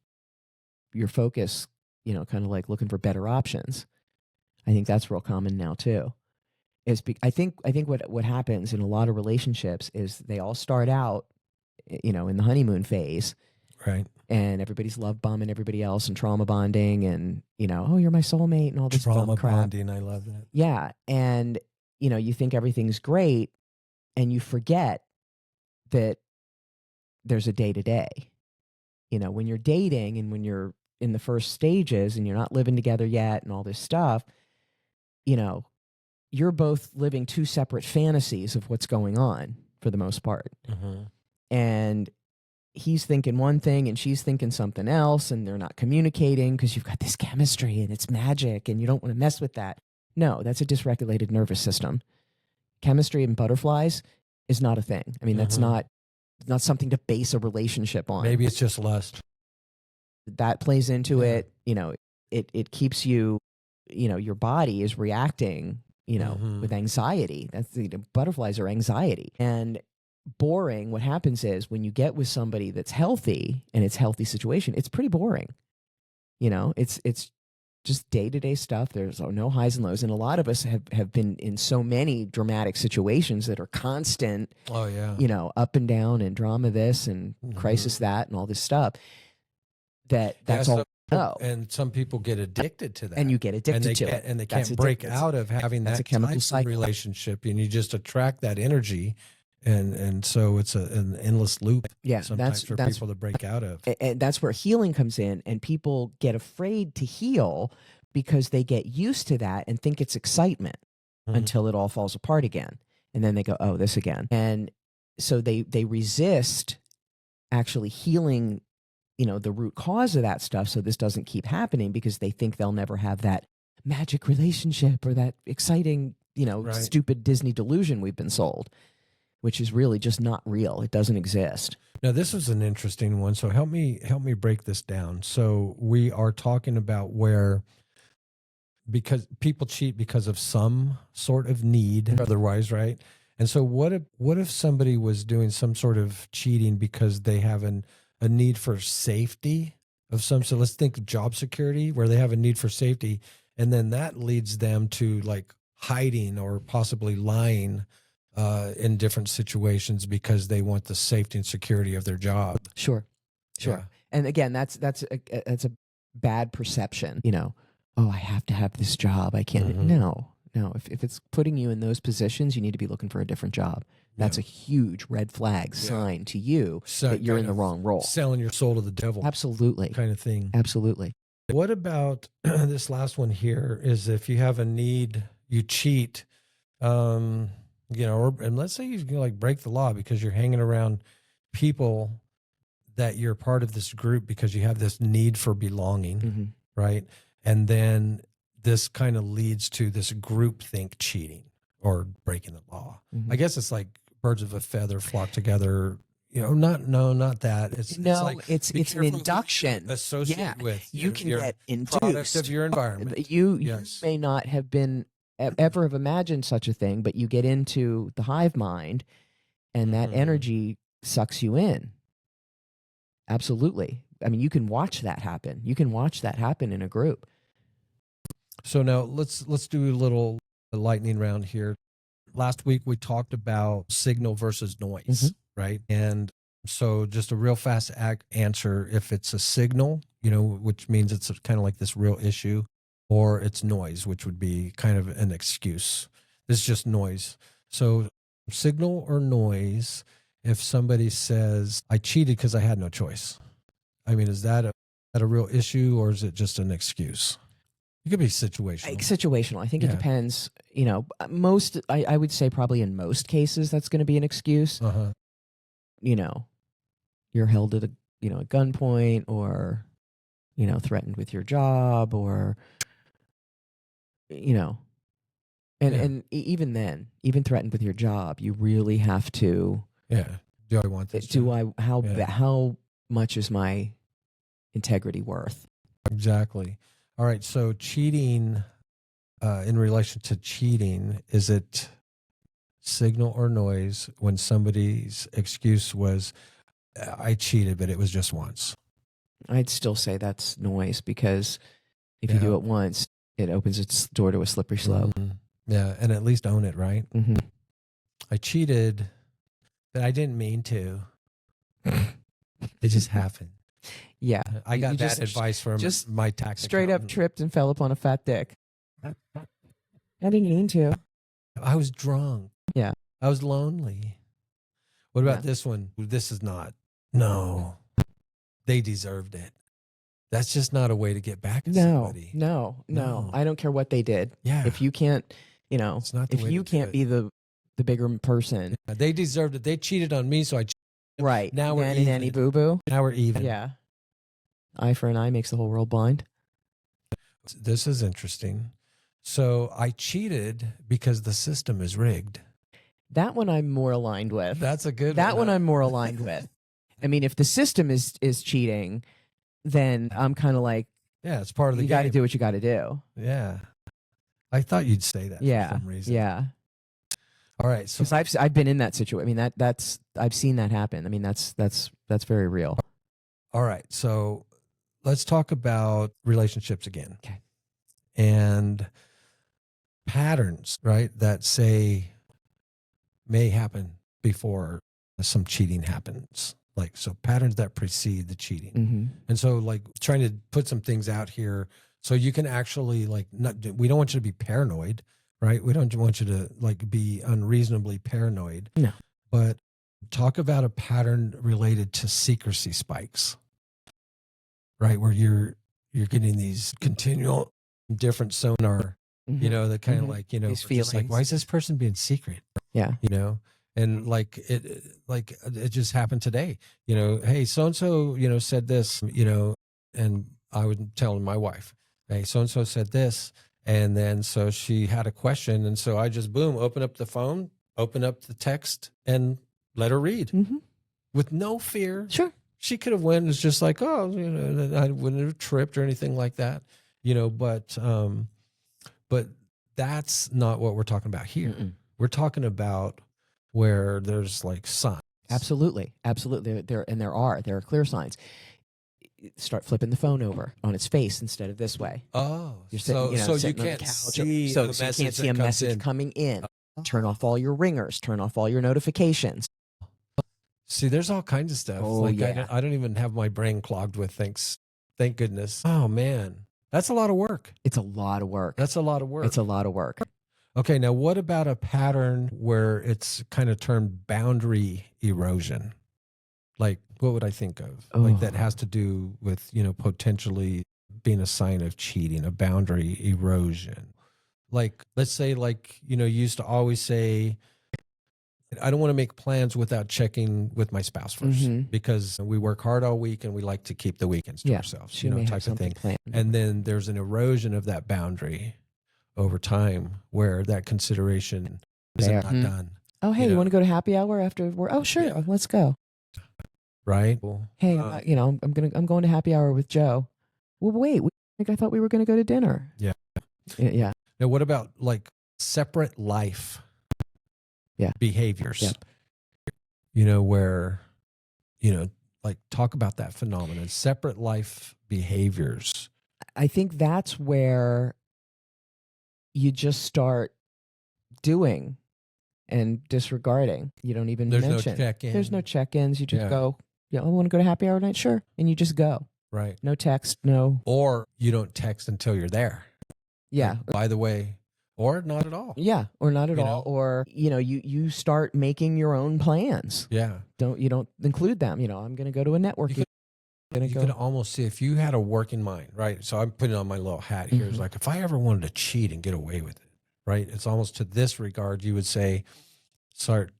your focus, kind of like looking for better options. I think that's real common now too. I think what happens in a lot of relationships is they all start out, in the honeymoon phase, right? And everybody's love bombing everybody else and trauma bonding, and oh, you're my soulmate and all this Trauma crap. bonding, I love that. Yeah, and you think everything's great, and you forget that there's a day to day. When you're dating and when you're in the first stages and you're not living together yet and all this stuff, you're both living two separate fantasies of what's going on for the most part. Mm-hmm. And he's thinking one thing and she's thinking something else, and they're not communicating because you've got this chemistry and it's magic and you don't want to mess with that. No, that's a dysregulated nervous system. Chemistry and butterflies is not a thing. I mean, that's not something to base a relationship on. Maybe it's just lust. That plays into it. It keeps you, your body is reacting, with anxiety. That's butterflies are anxiety. And boring, what happens is when you get with somebody that's healthy and it's a healthy situation, it's pretty boring. It's just day-to-day stuff. There's no highs and lows. And a lot of us have been in so many dramatic situations that are constant, oh yeah, up and down and drama this and crisis that and all this stuff. That's all. Oh, and some people get addicted to that, and you get addicted to it, and they can't break out of having that chemical type of relationship, and you just attract that energy, and so it's an endless loop. Yeah, sometimes for people to break out of, and that's where healing comes in. And people get afraid to heal because they get used to that and think it's excitement until it all falls apart again, and then they go, "Oh, this again," and so they resist actually healing the root cause of that stuff, so this doesn't keep happening, because they think they'll never have that magic relationship or that exciting, stupid Disney delusion we've been sold, which is really just not real. It doesn't exist. Now, this is an interesting one. So help me break this down. So we are talking about because people cheat because of some sort of need, otherwise, right? And so what if somebody was doing some sort of cheating because they have a need for safety of some sort? Let's think of job security, where they have a need for safety, and then that leads them to like hiding or possibly lying in different situations because they want the safety and security of their job. Sure. Yeah. And again, that's a bad perception. Oh, I have to have this job. I can't. No. If it's putting you in those positions, you need to be looking for a different job. That's a huge red flag sign to you that you're in the wrong role. Selling your soul to the devil. Absolutely. Kind of thing. Absolutely. What about this last one here is if you have a need, you cheat, and let's say you like break the law because you're hanging around people that you're part of this group because you have this need for belonging, right? And then this kind of leads to this groupthink cheating or breaking the law. I guess it's like birds of a feather flock together, not that. It's like, it's be an careful who you induction. associate Yeah. with. You can You're get product induced. of your environment. You Yes. may not have been ever have imagined such a thing, but you get into the hive mind, and that energy sucks you in. Absolutely. I mean, you can watch that happen. You can watch that happen in a group. So now let's do a little lightning round here. Last week we talked about signal versus noise, right? And so just a real fast answer, if it's a signal, which means it's kind of like this real issue, or it's noise, which would be kind of an excuse. This is just noise. So signal or noise, if somebody says, I cheated because I had no choice. I mean, is that a real issue, or is it just an excuse? It could be situational. Situational. I think it depends. I would say probably in most cases that's going to be an excuse. You're held at a gunpoint, or threatened with your job, or and even then, even threatened with your job, you really have to. Yeah. Do I want this? How much is my integrity worth? Exactly. All right. So cheating, in relation to cheating, is it signal or noise when somebody's excuse was, I cheated, but it was just once? I'd still say that's noise, because if you do it once, it opens its door to a slippery slope. Yeah. And at least own it, right? I cheated, but I didn't mean to. It just happened. Yeah. I got that advice from my tax straight accountant. up tripped and fell upon a fat dick. I didn't mean to. I was drunk. Yeah. I was lonely. What about this one? This is not. No. They deserved it. That's just not a way to get back at somebody. No. I don't care what they did. Yeah. If you can't, it's not the if way you to do can't it. be the bigger person. Yeah, they deserved it. They cheated on me, so I cheated. Right. Now we're Nanny, even. nanny, boo boo. Now we're even. Yeah. Eye for an eye makes the whole world blind. This is interesting. So I cheated because the system is rigged. That one I'm more aligned with. That's a good That one. one I'm more aligned with. I mean, if the system is cheating, then I'm kind of like, yeah, it's part of the you game. got to do what you got to do. Yeah. I thought you'd say that for some reason. Yeah. All right. So Because I've been in that situation. I mean, that's I've seen that happen. I mean, that's very real. all right. So let's talk about relationships again. Okay. And patterns, right, that may happen before some cheating happens. Like, so patterns that precede the cheating. And so like trying to put some things out here so you can actually we don't want you to be paranoid, right? We don't want you to be unreasonably paranoid. No. But talk about a pattern related to secrecy spikes, right? Where you're getting these continual different sonar, that kind of These just like, feelings. why is this person being secret? Yeah. And it just happened today, hey, so-and-so, said this, and I was telling my wife, hey, so-and-so said this. And then, so she had a question. And so I just, boom, open up the phone, open up the text and let her read with no fear. Sure. She could have went and was just like, oh, I wouldn't have tripped or anything like that, but that's not what we're talking about here. We're talking about where there's signs. Absolutely. There are clear signs. Start flipping the phone over on its face instead of this way. Oh, You're so you sitting on the can't couch, see so the you message can't see that a comes message in. coming in. Turn off all your ringers. Turn off all your notifications. See, there's all kinds of stuff. Oh, yeah. I don't even have my brain clogged with things. Thank goodness. Oh man, that's a lot of work. It's a lot of work. That's a lot of work. It's a lot of work. Okay, now what about a pattern where it's kind of termed boundary erosion? Like, what would I think of? Like that has to do with, potentially being a sign of cheating, a boundary erosion. Like, let's say, you used to always say, I don't want to make plans without checking with my spouse first because we work hard all week and we like to keep the weekends to ourselves, She may have type of something thing. planned. And then there's an erosion of that boundary over time where that consideration is not done. Oh, hey, you want to go to happy hour after work? Oh, sure. Yeah. Let's go. right? Hey, I'm going to happy hour with Joe. Well, wait, I thought we were going to go to dinner. Yeah. Yeah. Now, what about like separate life behaviors? Yep. Where, like talk about that phenomenon, separate life behaviors. I think that's where you just start doing and disregarding. You don't even There's mention. no check-in. There's no check-ins. You just go, I want to go to happy hour tonight? Sure. And you just go. Right. No text, no. Or you don't text until you're there. Yeah. Like, by the way, or not at all. Yeah, or not at You all. know? Or, you start making your own plans. Yeah. You don't include them. I'm going to go to a networking. You could almost see if you had a working mind, right? So I'm putting on my little hat here. It's like if I ever wanted to cheat and get away with it, right? It's almost to this regard, you would say, start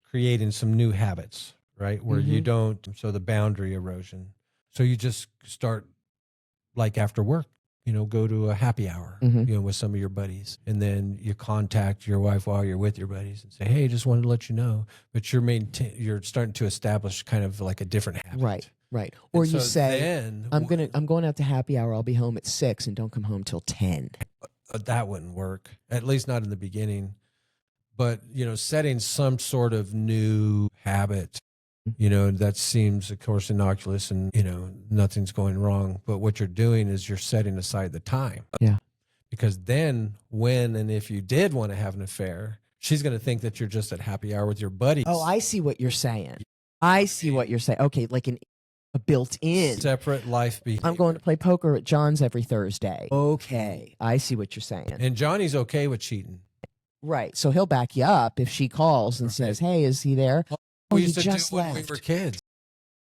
creating some new habits, right? Where you don't, so the boundary erosion. So you just start like after work, go to a happy hour, with some of your buddies. And then you contact your wife while you're with your buddies and say, hey, just wanted to let you know. But you're starting to establish kind of like a different habit. Right. Or And you so say, then, I'm going out to happy hour. I'll be home at 6 and don't come home till 10. That wouldn't work, at least not in the beginning. But, setting some sort of new habit, that seems, of course, innocuous and, nothing's going wrong. But what you're doing is you're setting aside the time. Yeah. Because then when and if you did want to have an affair, she's going to think that you're just at happy hour with your buddies. Oh, I see what you're saying. Okay, like a built-in. Separate life behavior. I'm going to play poker at John's every Thursday. Okay, I see what you're saying. And Johnny's okay with cheating. Right, so he'll back you up if she calls and says, hey, is he there? We he used to just do when we left. were kids.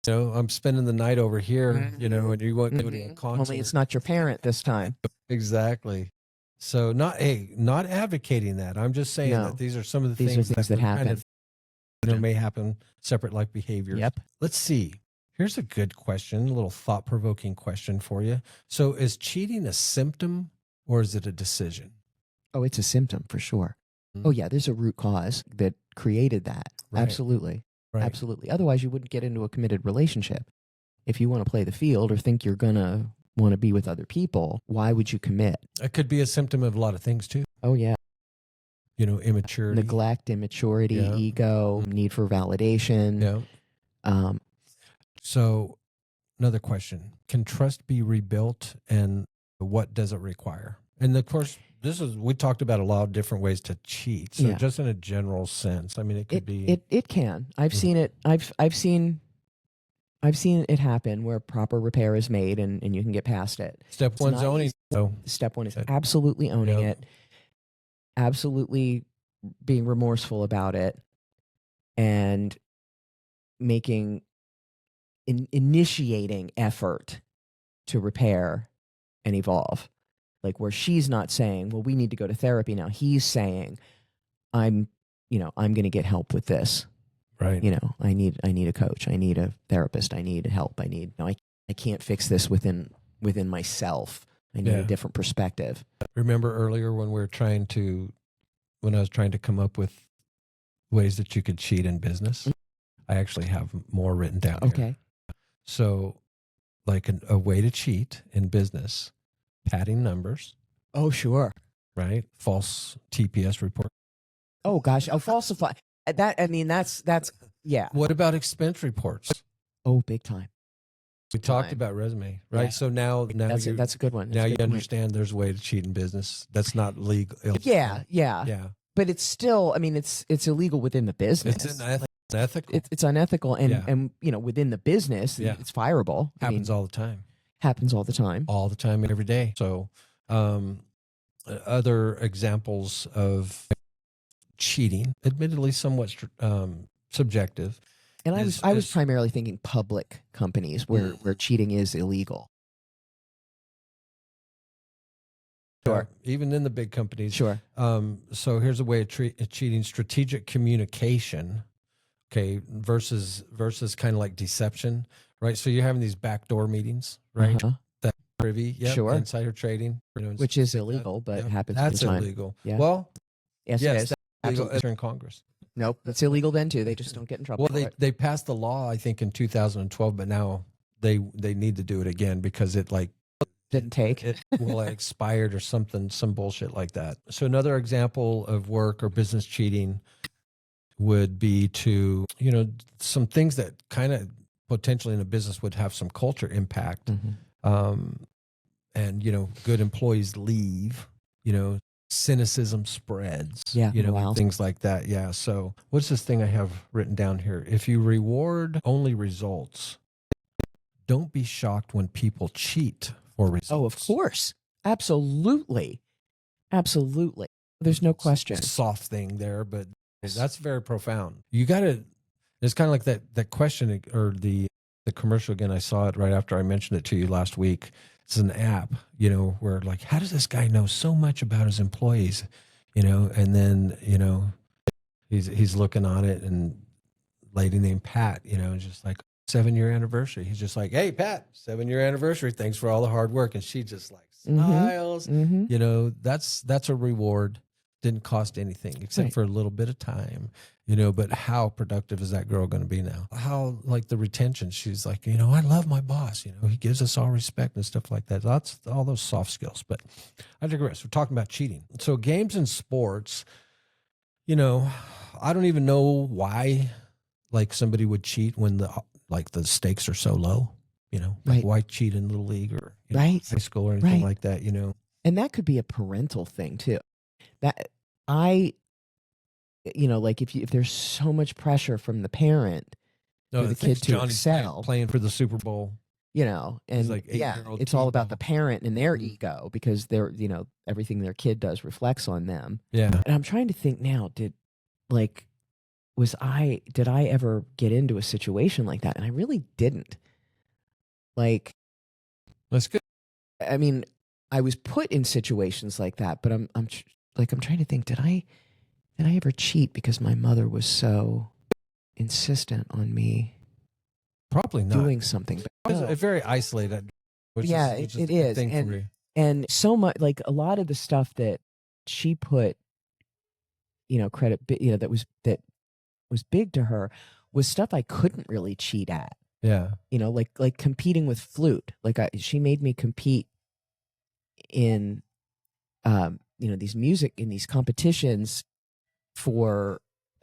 I'm spending the night over here, and you want to go to a concert. Only it's not your parent this time. Exactly. So not advocating that. I'm just saying that these are some of the things that happen. May happen. Separate life behaviors. Yep. Let's see. Here's a good question, a little thought-provoking question for you. So is cheating a symptom or is it a decision? Oh, it's a symptom for sure. Mm-hmm. Oh, yeah, there's a root cause that created that. Right. Absolutely. Right. Absolutely. Otherwise, you wouldn't get into a committed relationship. If you want to play the field or think you're going to want to be with other people, why would you commit? It could be a symptom of a lot of things too. Oh, yeah. Immaturity. Neglect, immaturity, ego, need for validation. Yeah. So another question, can trust be rebuilt and what does it require? And of course, we talked about a lot of different ways to cheat. So just in a general sense, I mean, it could be. It can. I've seen it. I've seen it happen where proper repair is made and you can get past it. Step one's owning. Step one is absolutely owning it. Absolutely being remorseful about it and initiating effort to repair and evolve. Like where she's not saying, well, we need to go to therapy now. He's saying, I'm going to get help with this. Right. I need a coach. I need a therapist. I need help. I can't fix this within myself. I need a different perspective. Remember earlier when I was trying to come up with ways that you could cheat in business? I actually have more written down here. Okay. So like a way to cheat in business, padding numbers. Oh, sure. Right? False TPS report. Oh, gosh. Oh, falsify. That's yeah. What about expense reports? Oh, big time. We talked about resume, right? Yeah. So now that's a good one. Now you understand there's a way to cheat in business. That's not legal. Yeah. But it's still, it's illegal within the business. It's unethical. It's unethical, and within the business, it's fireable. Happens all the time. Happens all the time. All the time, every day. So, other examples of cheating, admittedly somewhat subjective. And I was primarily thinking public companies where cheating is illegal. Sure. Even in the big companies. Sure. So here's a way of cheating: strategic communication, okay, versus kind of like deception, right? So you're having these backdoor meetings, right? That privy, sure, insider trading, which is illegal, but happens all the time. That's illegal. Yeah. Well, yes, it is. Illegal in Congress. Nope. It's illegal then too. They just don't get in trouble. Well, they passed the law, I think, in 2012, but now they need to do it again because it didn't take. it expired or something, some bullshit like that. So another example of work or business cheating would be to, some things that kind of potentially in a business would have some culture impact. And, good employees leave, cynicism spreads, Wow. things like that. Yeah. So what's this thing I have written down here? If you reward only results, don't be shocked when people cheat for results. Oh, of course. Absolutely. Absolutely. There's no question. It's a soft thing there, but that's very profound. You got to, it's kind of like that question or the commercial again. I saw it right after I mentioned it to you last week. It's an app, where like, how does this guy know so much about his employees, and then, he's looking on it and lady named Pat, just like 7-year anniversary. He's just like, hey, Pat, 7-year anniversary. Thanks for all the hard work. And she just like smiles, that's a reward. Didn't cost anything except for a little bit of time, but how productive is that girl going to be now? How, like the retention, she's like, I love my boss, he gives us all respect and stuff like that. That's all those soft skills, but I digress. We're talking about cheating. So games and sports, I don't even know why like somebody would cheat when the stakes are so low, like why cheat in Little League or high school or anything like that, And that could be a parental thing too. That like if there's so much pressure from the parent for the kid to excel, playing for the Super Bowl, and like it's all about the parent and their ego because they're, everything their kid does reflects on them. Yeah. And I'm trying to think now, did I ever get into a situation like that? And I really didn't. Like, that's good. I mean, I was put in situations like that, but I'm trying to think, did I ever cheat because my mother was so insistent on me Probably not doing something? It's very isolated. Which is. And so much, like a lot of the stuff that she put, credit, that was big to her was stuff I couldn't really cheat at. Yeah. Like competing with flute. She made me compete in these music in these competitions to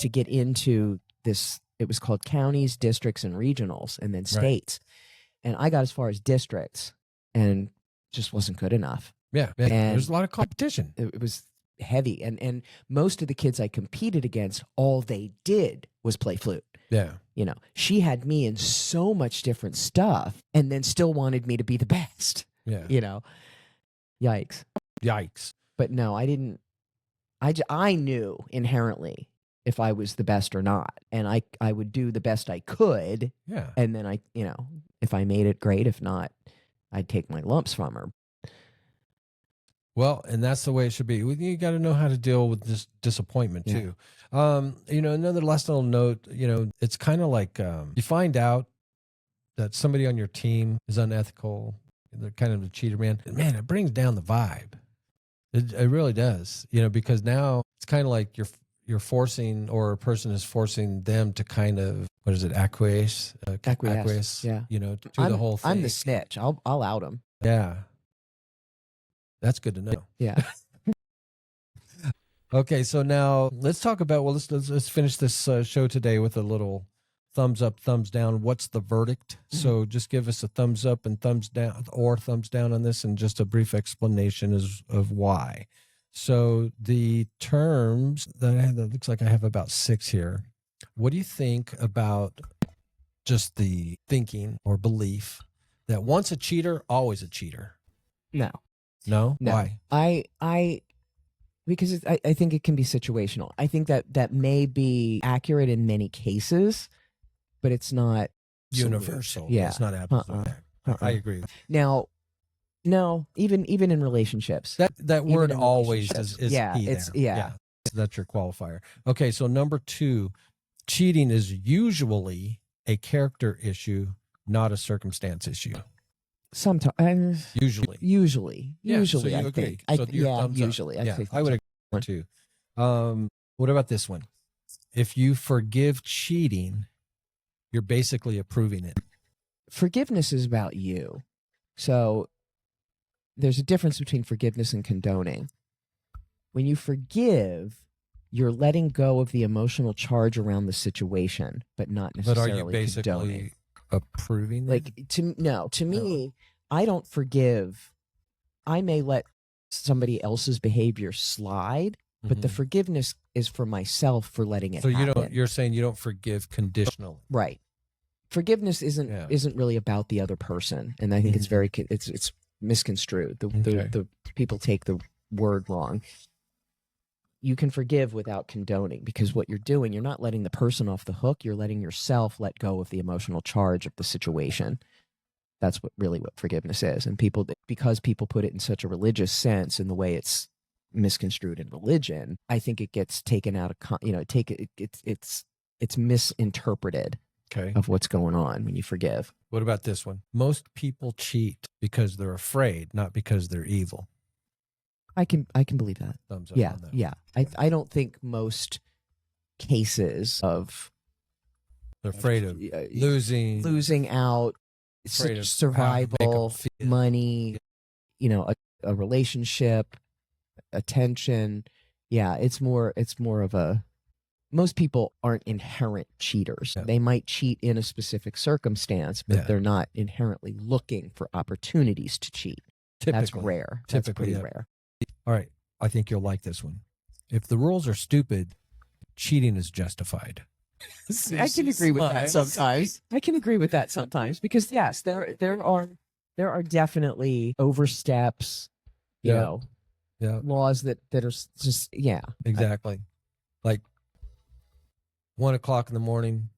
get into this. It was called counties, districts, and regionals, and then states. And I got as far as districts and just wasn't good enough. Yeah. And there's a lot of competition. It was heavy. And most of the kids I competed against, all they did was play flute. Yeah. She had me in so much different stuff and then still wanted me to be the best. Yeah. Yikes. But no, I didn't. I knew inherently if I was the best or not. And I would do the best I could. Yeah. And then if I made it, great. If not, I'd take my lumps from her. Well, and that's the way it should be. You got to know how to deal with this disappointment too. Another last little note, it's kind of like you find out that somebody on your team is unethical. They're kind of a cheater, man. Man, it brings down the vibe. It really does, because now it's kind of like you're forcing, or a person is forcing them to kind of, what is it, acquiesce, Yeah. To the whole thing. I'm the snitch. I'll out him. Yeah. That's good to know. Yeah. Okay, so now let's talk about, let's finish this show today with a little thumbs up, thumbs down. What's the verdict? Mm-hmm. So just give us a thumbs up and thumbs down, or thumbs down on this, and just a brief explanation of why. So the terms that looks like I have about 6 here. What do you think about just the thinking or belief that once a cheater, always a cheater? No. Why? Because I think it can be situational. I think that may be accurate in many cases, but it's not universal. Yeah. It's not absolute. I agree. Now, no, even in relationships. That word always is key there. Yeah. So that's your qualifier. Okay, so number 2, cheating is usually a character issue, not a circumstance issue. Sometimes. Usually. Yeah, so you I agree. think. So usually. I would agree too. What about this one? if you forgive cheating, you're basically approving it. Forgiveness is about you. So there's a difference between forgiveness and condoning. When you forgive, you're letting go of the emotional charge around the situation, but not But necessarily are you basically condoning. approving it? Like to me, I don't forgive. I may let somebody else's behavior slide, but the Mhm. forgiveness is for myself for letting it So happen. you're saying you don't forgive conditionally. Right. Forgiveness isn't really about the other person, and I think it's very it's misconstrued. The people take the word wrong. You can forgive without condoning, because what you're doing, you're not letting the person off the hook. You're letting yourself let go of the emotional charge of the situation. That's what forgiveness is. And because people put it in such a religious sense, in the way it's misconstrued in religion, I think it gets taken out of it's misinterpreted of what's going on when you forgive. What about this one? Most people cheat because they're afraid, not because they're evil. I can believe that. Thumbs up Yeah, on that. yeah. I don't think most cases of They're afraid of losing out, afraid of survival, how to make 'em feel. money, a relationship, attention. Yeah, it's more of a. Most people aren't inherent cheaters. Yeah. They might cheat in a specific circumstance, but Yeah. they're not inherently looking for opportunities to cheat. That's Typically. rare. That's Typically, pretty yeah. rare. All right. I think you'll like this one. If the rules are stupid, cheating is justified. I can agree with that sometimes. I can agree with that sometimes, because yes, there are definitely oversteps, Yeah. laws that are just Exactly. Like 1 o'clock in the morning,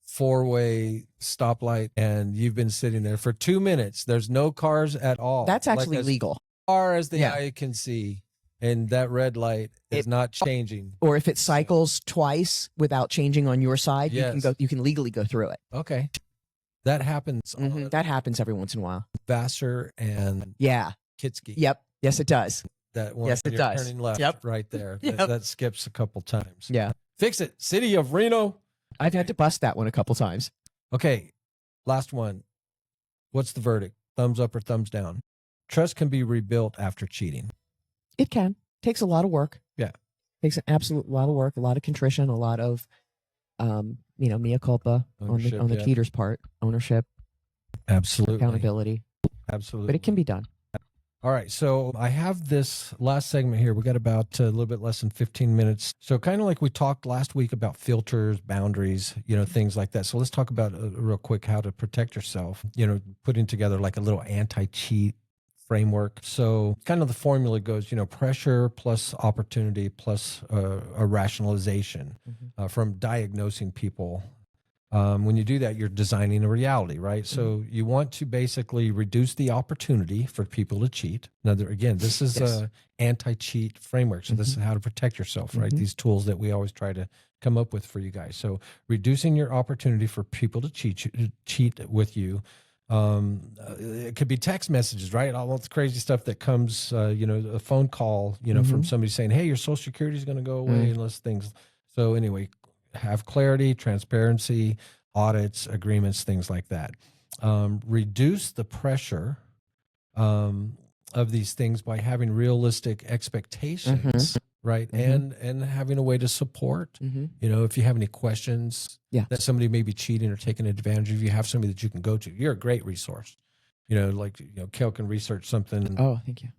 4-way stoplight, and you've been sitting there for 2 minutes. There's no cars at all. That's actually as legal. far as the Yeah. eye can see, and that red light is not changing. Or if it cycles twice without changing on your side, Yes. you can legally go through it. Okay. That happens on That happens every once in a while. Vassar and Yeah. Kitsky. Yep. Yes, it does. That one, Yes, when it you're does. turning left Yep. right there. Yep. That skips a couple times. Yeah. Fix it. City of Reno. I've had to bust that one a couple times. Okay. Last one. What's the verdict? Thumbs up or thumbs down? Trust can be rebuilt after cheating. It can. Takes a lot of work. Yeah. Takes an absolute lot of work, a lot of contrition, a lot of mea culpa Ownership, on the yeah. cheater's part, ownership, Absolutely. accountability. Absolutely. But it can be done. All right. So I have this last segment here. We got about a little bit less than 15 minutes. So kind of like we talked last week about filters, boundaries, things like that. So let's talk about real quick how to protect yourself, putting together like a little anti-cheat framework. So kind of the formula goes, pressure plus opportunity plus a rationalization from diagnosing people. When you do that, you're designing a reality, right? So you want to basically reduce the opportunity for people to cheat. Now, this is a anti-cheat framework. So this is how to protect yourself, right? These tools that we always try to come up with for you guys. So reducing your opportunity for people to cheat with you. It could be text messages, right? All the crazy stuff that comes, a phone call, from somebody saying, hey, your social security is going to go away unless things. So anyway, have clarity, transparency, audits, agreements, things like that. Reduce the pressure of these things by having realistic expectations, right? And having a way to support. If you have any questions that somebody may be cheating or taking advantage of, you have somebody that you can go to. You're a great resource. Kel can research something. Oh, thank you.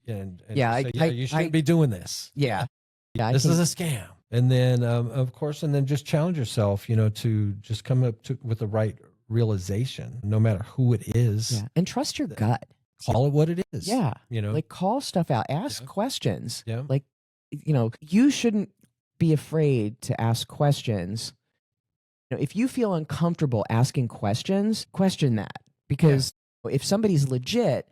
And Yeah, say, you shouldn't be doing this. Yeah. Yeah. This is a scam. And then, of course, just challenge yourself, to just come up with the right realization, no matter who it is. Yeah. And trust your gut. Call it what it is. Yeah. Like Like call stuff out. Ask questions. Yeah. Like, you shouldn't be afraid to ask questions. If you feel uncomfortable asking questions, question that. Because if somebody's legit,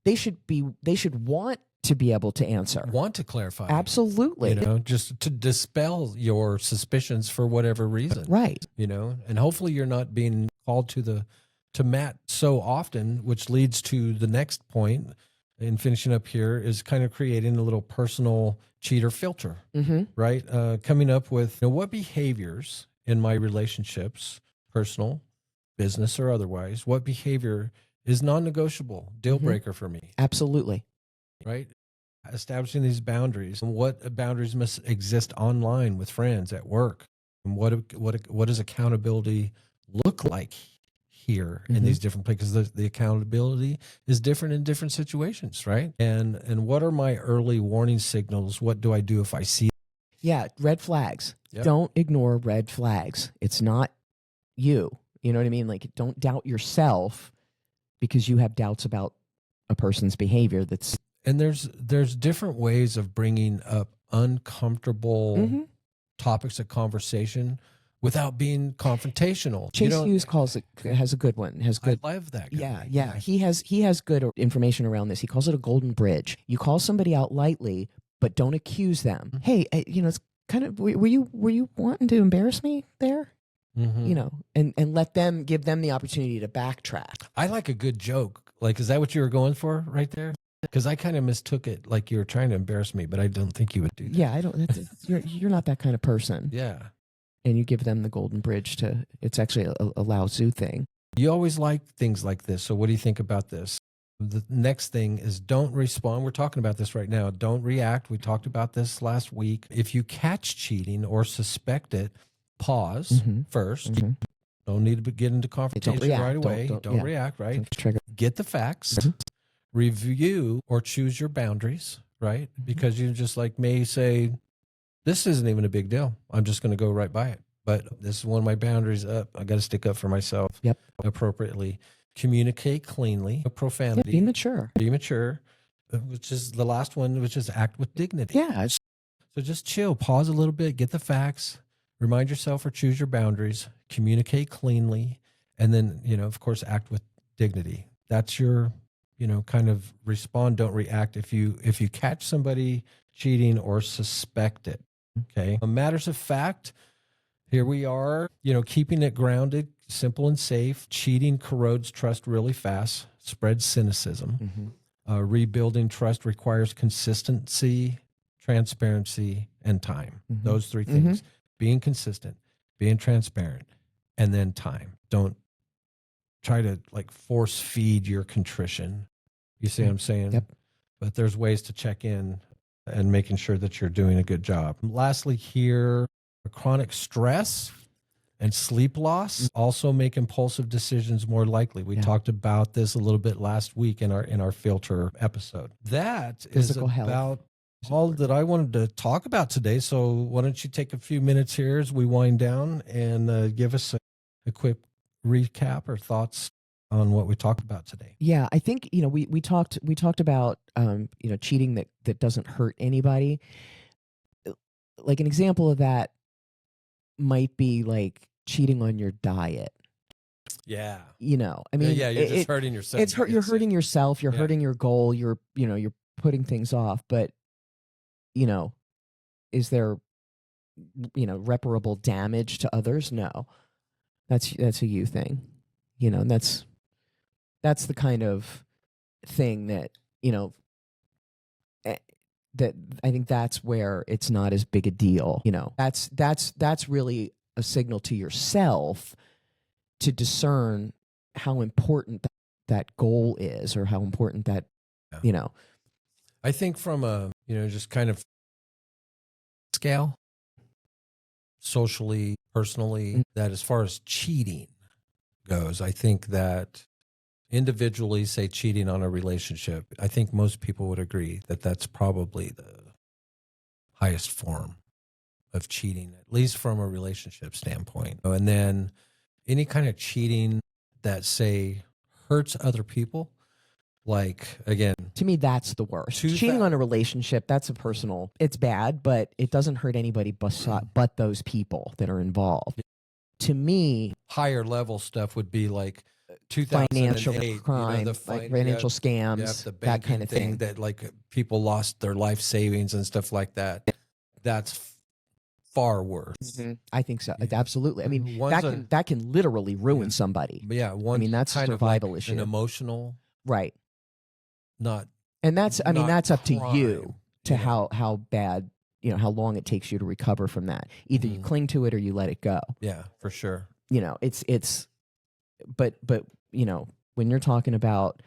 they should want to be able to answer. Want to clarify. Absolutely. Just to dispel your suspicions for whatever reason. Right. And hopefully you're not being called to mat so often, which leads to the next point, in finishing up here is kind of creating a little personal cheater filter, right? Coming up with what behaviors in my relationships, personal, business, or otherwise, what behavior is non-negotiable, deal breaker for me, Absolutely. right? Establishing these boundaries, and what boundaries must exist online with friends, at work, and what does accountability look like here in these different places? The accountability is different in different situations, right? And what are my early warning signals? What do I do if I see? Yeah, red flags. Yep. Don't ignore red flags. It's not you. You know what I mean? Like, don't doubt yourself because you have doubts about a person's behavior. And there's different ways of bringing up uncomfortable topics of conversation without being confrontational. Chase Hughes has a good one. I love that guy. Yeah. He has good information around this. He calls it a golden bridge. You call somebody out lightly, but don't accuse them. Hey, it's kind of, were you wanting to embarrass me there? And give them the opportunity to backtrack. I like a good joke. Like, is that what you were going for right there? Because I kind of mistook it like you were trying to embarrass me, but I don't think you would do that. Yeah, I don't. You're not that kind of person. Yeah. And you give them the golden bridge to. It's actually a Lao Tzu thing. You always like things like this. So what do you think about this? The next thing is don't respond. We're talking about this right now. Don't react. We talked about this last week. If you catch cheating or suspect it, pause first. Don't need to get into confrontation right away. Don't react, right? Don't trigger. Get the facts. Review or choose your boundaries, right? Because you just may say, this isn't even a big deal. I'm just going to go right by it. But this is one of my boundaries up. I got to stick up for myself appropriately. Communicate cleanly. No profanity. Be mature. Be mature, which is the last one, which is act with dignity. Yeah. So just chill, pause a little bit, get the facts, remind yourself or choose your boundaries, communicate cleanly, and then, of course, act with dignity. That's your, kind of respond, don't react. If you catch somebody cheating or suspect it, okay? Matters of fact, here we are, keeping it grounded, simple and safe. Cheating corrodes trust really fast, spreads cynicism. Rebuilding trust requires consistency, transparency, and time. Those three things. Being consistent, being transparent, and then time. Don't try to force feed your contrition. You see what I'm saying? Yep. But there's ways to check in and making sure that you're doing a good job. Lastly here, chronic stress and sleep loss also make impulsive decisions more likely. We talked about this a little bit last week in our filter episode. That Physical is health. About all that I wanted to talk about today. So why don't you take a few minutes here as we wind down and give us a quick recap or thoughts on what we talked about today. Yeah, I think we talked about cheating that doesn't hurt anybody. Like an example of that might be like cheating on your diet. Yeah. I mean, you're just hurting yourself. You're hurting yourself. You're hurting your goal. You're putting things off. But is there reparable damage to others? No, that's a you thing. And that's the kind of thing that that I think that's where it's not as big a deal. That's really a signal to yourself to discern how important that goal is, or how important that I think from a just kind of scale, socially, personally, that as far as cheating goes, I think that individually, say cheating on a relationship, I think most people would agree that that's probably the highest form of cheating, at least from a relationship standpoint. And then any kind of cheating that, say, hurts other people, again, to me, that's the worst. Cheating on a relationship, that's it's bad, but it doesn't hurt anybody but those people that are involved. To me, higher level stuff would be like 2008, financial crime, financial scams, that kind of thing. That people lost their life savings and stuff like that. That's far worse. I think so. Absolutely. I mean, that can literally ruin somebody. Yeah. That's a survival issue. An emotional, right? Not And that's, I mean, not that's up to crime, you to you know? how bad, how long it takes you to recover from that. Either you cling to it or you let it go. Yeah, for sure. But when you're talking about,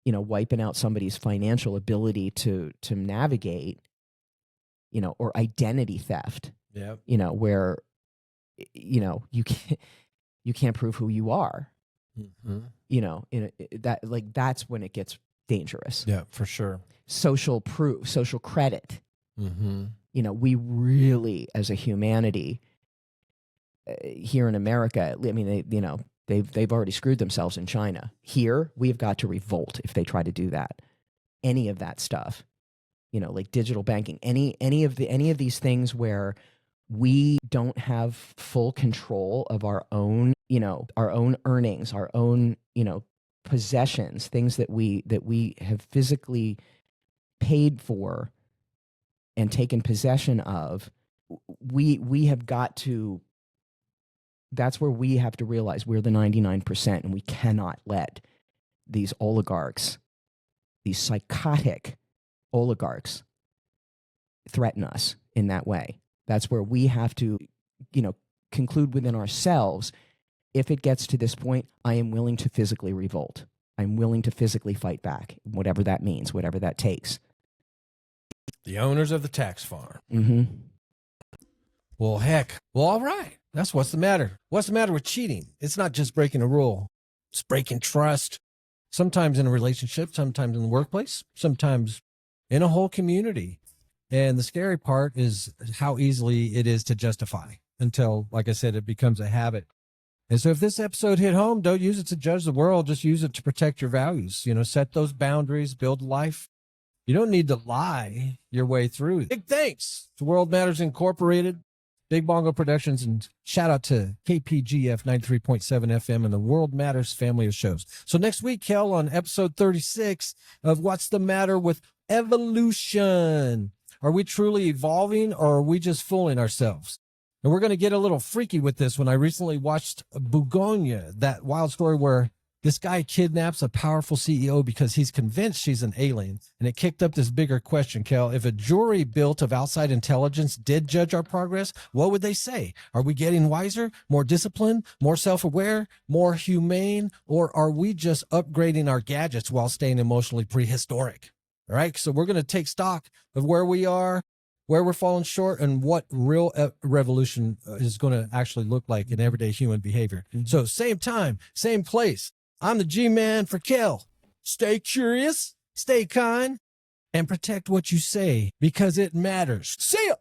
wiping out somebody's financial ability to navigate, or identity theft, Yeah. where, you can't prove who you are, that's when it gets dangerous. Yeah, for sure. Social proof, social credit. Mm-hmm. We really, as a humanity, here in America, I mean, they've already screwed themselves in China. Here, we've got to revolt if they try to do that. Any of that stuff, like digital banking, any of these things where we don't have full control of our own, our own earnings, our own, possessions, things that we have physically paid for and taken possession of. We have got to. That's where we have to realize we're the 99%, and we cannot let these oligarchs, these psychotic oligarchs, threaten us in that way. That's where we have to, conclude within ourselves, if it gets to this point, I am willing to physically revolt. I'm willing to physically fight back, whatever that means, whatever that takes. The owners of the tax farm. Mm-hmm. Well, heck. Well, all right. That's what's the matter. What's the matter with cheating? It's not just breaking a rule. It's breaking trust. Sometimes in a relationship, sometimes in the workplace, sometimes in a whole community. And the scary part is how easily it is to justify until, like I said, it becomes a habit. And so if this episode hit home, don't use it to judge the world. Just use it to protect your values. Set those boundaries, build life. You don't need to lie your way through. Big thanks to World Matters Incorporated, Big Bongo Productions, and shout out to KPGF 93.7 FM and the World Matters family of shows. So next week, Kel, on episode 36 of What's the Matter with Evolution? Are we truly evolving, or are we just fooling ourselves? And we're going to get a little freaky with this when I recently watched Bugonia, that wild story where this guy kidnaps a powerful CEO because he's convinced she's an alien. And it kicked up this bigger question, Kel. If a jury built of outside intelligence did judge our progress, what would they say? Are we getting wiser, more disciplined, more self-aware, more humane, or are we just upgrading our gadgets while staying emotionally prehistoric? All right, so we're going to take stock of where we are, where we're falling short, and what real revolution is going to actually look like in everyday human behavior. So same time, same place. I'm the G-Man for Kel. Stay curious, stay kind, and protect what you say because it matters. See ya!